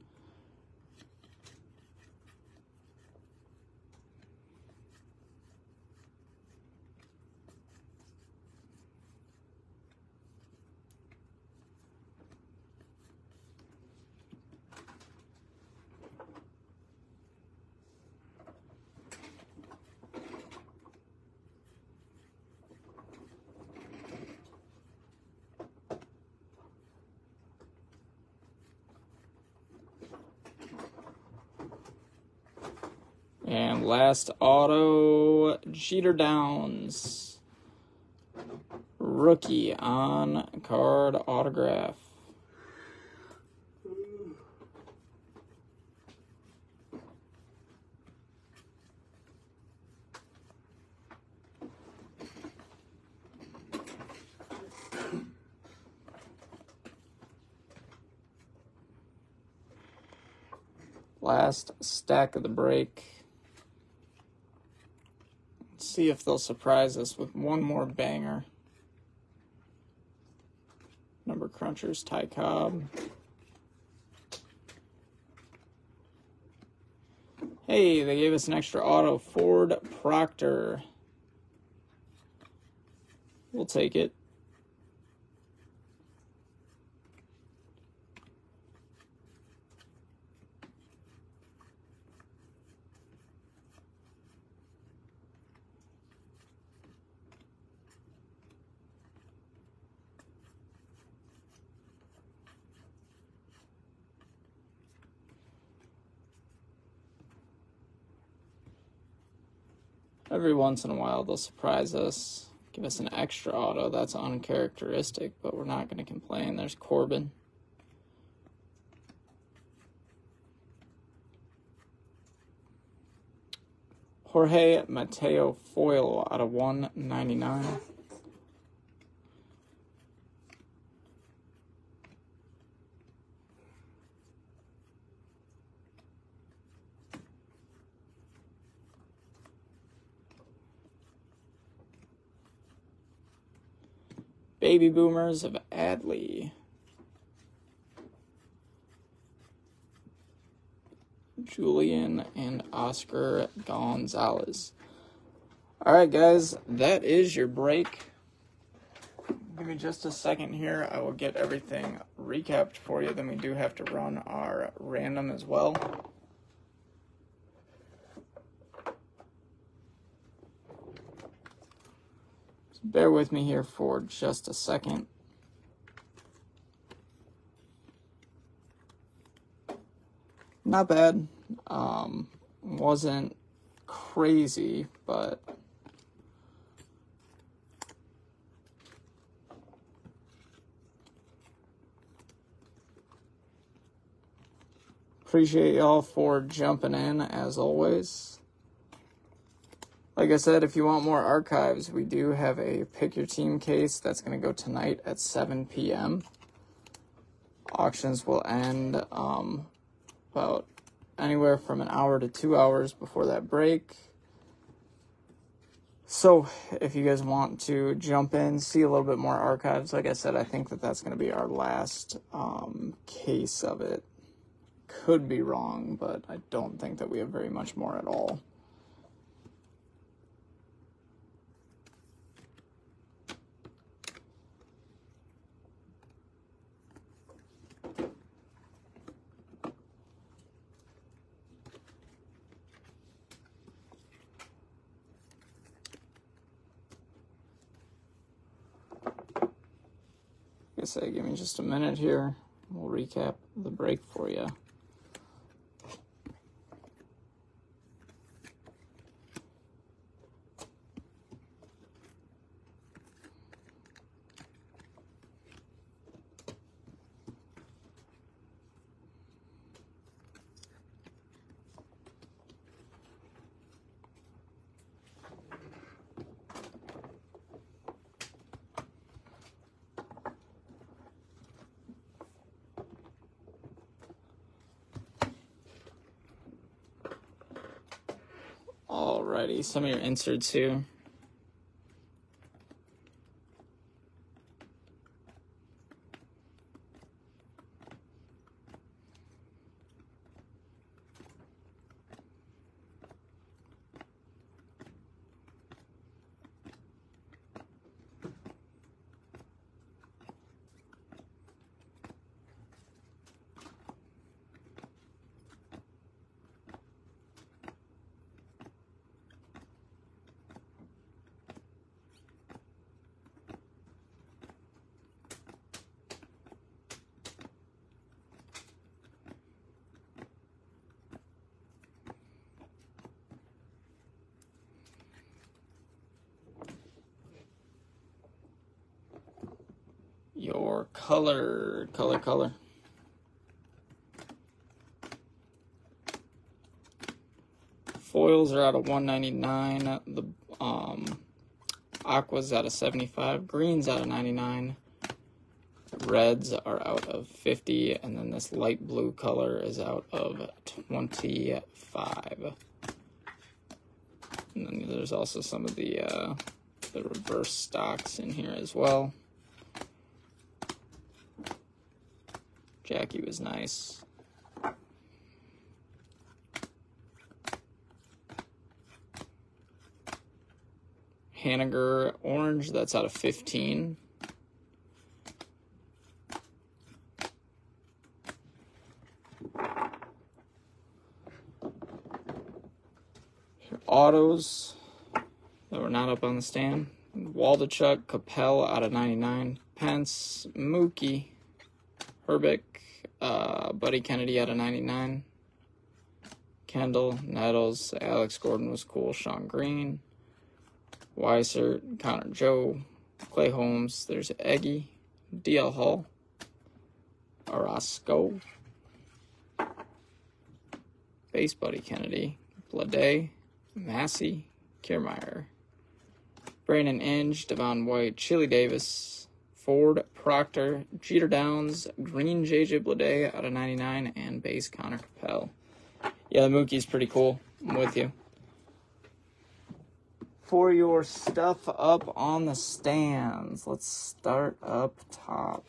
Speaker 1: And last auto, Jeter Downs. Rookie on card autograph. Last stack of the break. Let's see if they'll surprise us with one more banger. Number crunchers, Ty Cobb. Hey, they gave us an extra auto, Ford Proctor. We'll take it. Every once in a while, they'll surprise us, give us an extra auto. That's uncharacteristic, but we're not going to complain. There's Corbin. Jorge Mateo foil out of 199. Baby Boomers of Adley. Julian and Oscar Gonzalez. All right, guys, that is your break. Give me just a second here. I will get everything recapped for you. Then we do have to run our random as well. Bear with me here for just a second. Not bad. Wasn't crazy, but appreciate y'all for jumping in as always. Like I said, if you want more archives, we do have a Pick Your Team case that's going to go tonight at 7 p.m. Auctions will end about anywhere from an hour to 2 hours before that break. So if you guys want to jump in, see a little bit more archives, like I said, I think that that's going to be our last case of it. Could be wrong, but I don't think that we have very much more at all. Like I say, give me just a minute here. We'll recap the break for you. Alrighty, some of your inserts here. your color. Foils are out of 199. The aquas out of 75. Greens out of 99. Reds are out of 50, and then this light blue color is out of 25. And then there's also some of the reverse stocks in here as well. Jackie was nice. Haniger orange, that's out of 15. Autos that were not up on the stand. Waldachuk, Capel out of 99. Pence, Mookie, Herbick, Buddy Kennedy out of 99. Kendall, Nettles, Alex Gordon was cool. Sean Green, Weissert, Connor Joe, Clay Holmes. There's Eggy, DL Hall, Orozco, Base Buddy Kennedy, Blade, Massey, Kiermaier, Brandon Inge, Devon White, Chili Davis, Ford, Proctor, Jeter Downs, Green JJ Blade out of 99, and base Connor Capel. Yeah, the Mookie's pretty cool. I'm with you. For your stuff up on the stands, let's start up top.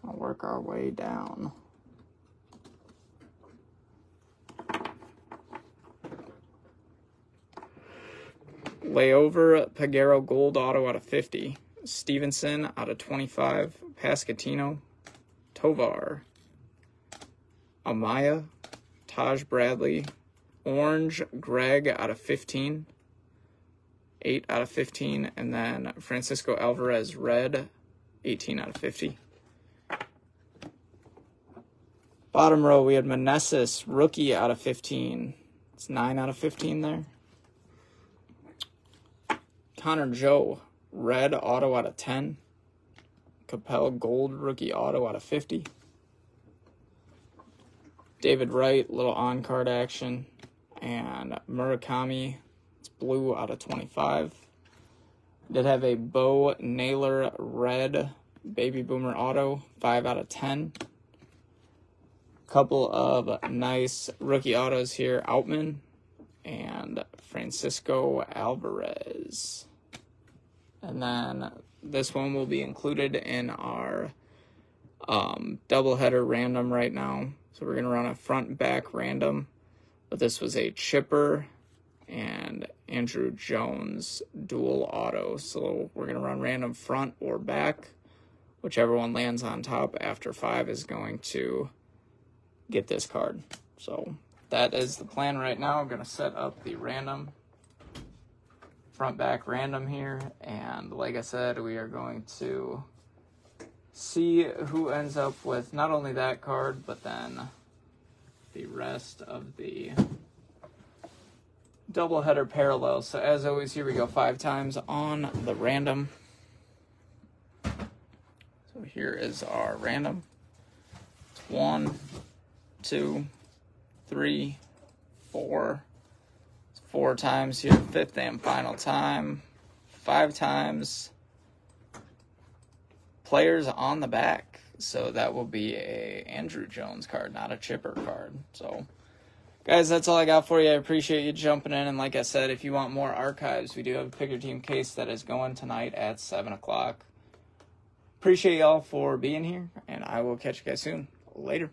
Speaker 1: I'll work our way down. Layover, Pagero Gold Auto out of 50. Stevenson out of 25. Pascatino. Tovar. Amaya. Taj Bradley. Orange, Greg out of 15. 8 out of 15. And then Francisco Alvarez Red, 18 out of 50. Bottom row, we had Meneses, rookie out of 15. It's 9 out of 15 there. Connor Joe, red auto out of 10. Capel gold rookie auto out of 50. David Wright, little on-card action. And Murakami, it's blue out of 25. Did have a Bo Naylor red baby boomer auto, 5 out of 10. Couple of nice rookie autos here, Outman and Francisco Alvarez. And then this one will be included in our doubleheader random right now. So we're going to run a front and back random. But this was a Chipper and Andrew Jones dual auto. So we're going to run random front or back. Whichever one lands on top after 5 is going to get this card. So that is the plan right now. I'm going to set up the random. Front back random here, and like I said, we are going to see who ends up with not only that card, but then the rest of the doubleheader parallel. So as always, here we go 5 times on the random. So here is our random. It's 1, 2, 3, 4. 4 times here, 5th and final time, 5 times. Players on the back, so that will be a Andrew Jones card, not a Chipper card. So, guys, that's all I got for you. I appreciate you jumping in, and like I said, if you want more archives, we do have a Pick Your Team case that is going tonight at 7 o'clock. Appreciate y'all for being here, and I will catch you guys soon. Later.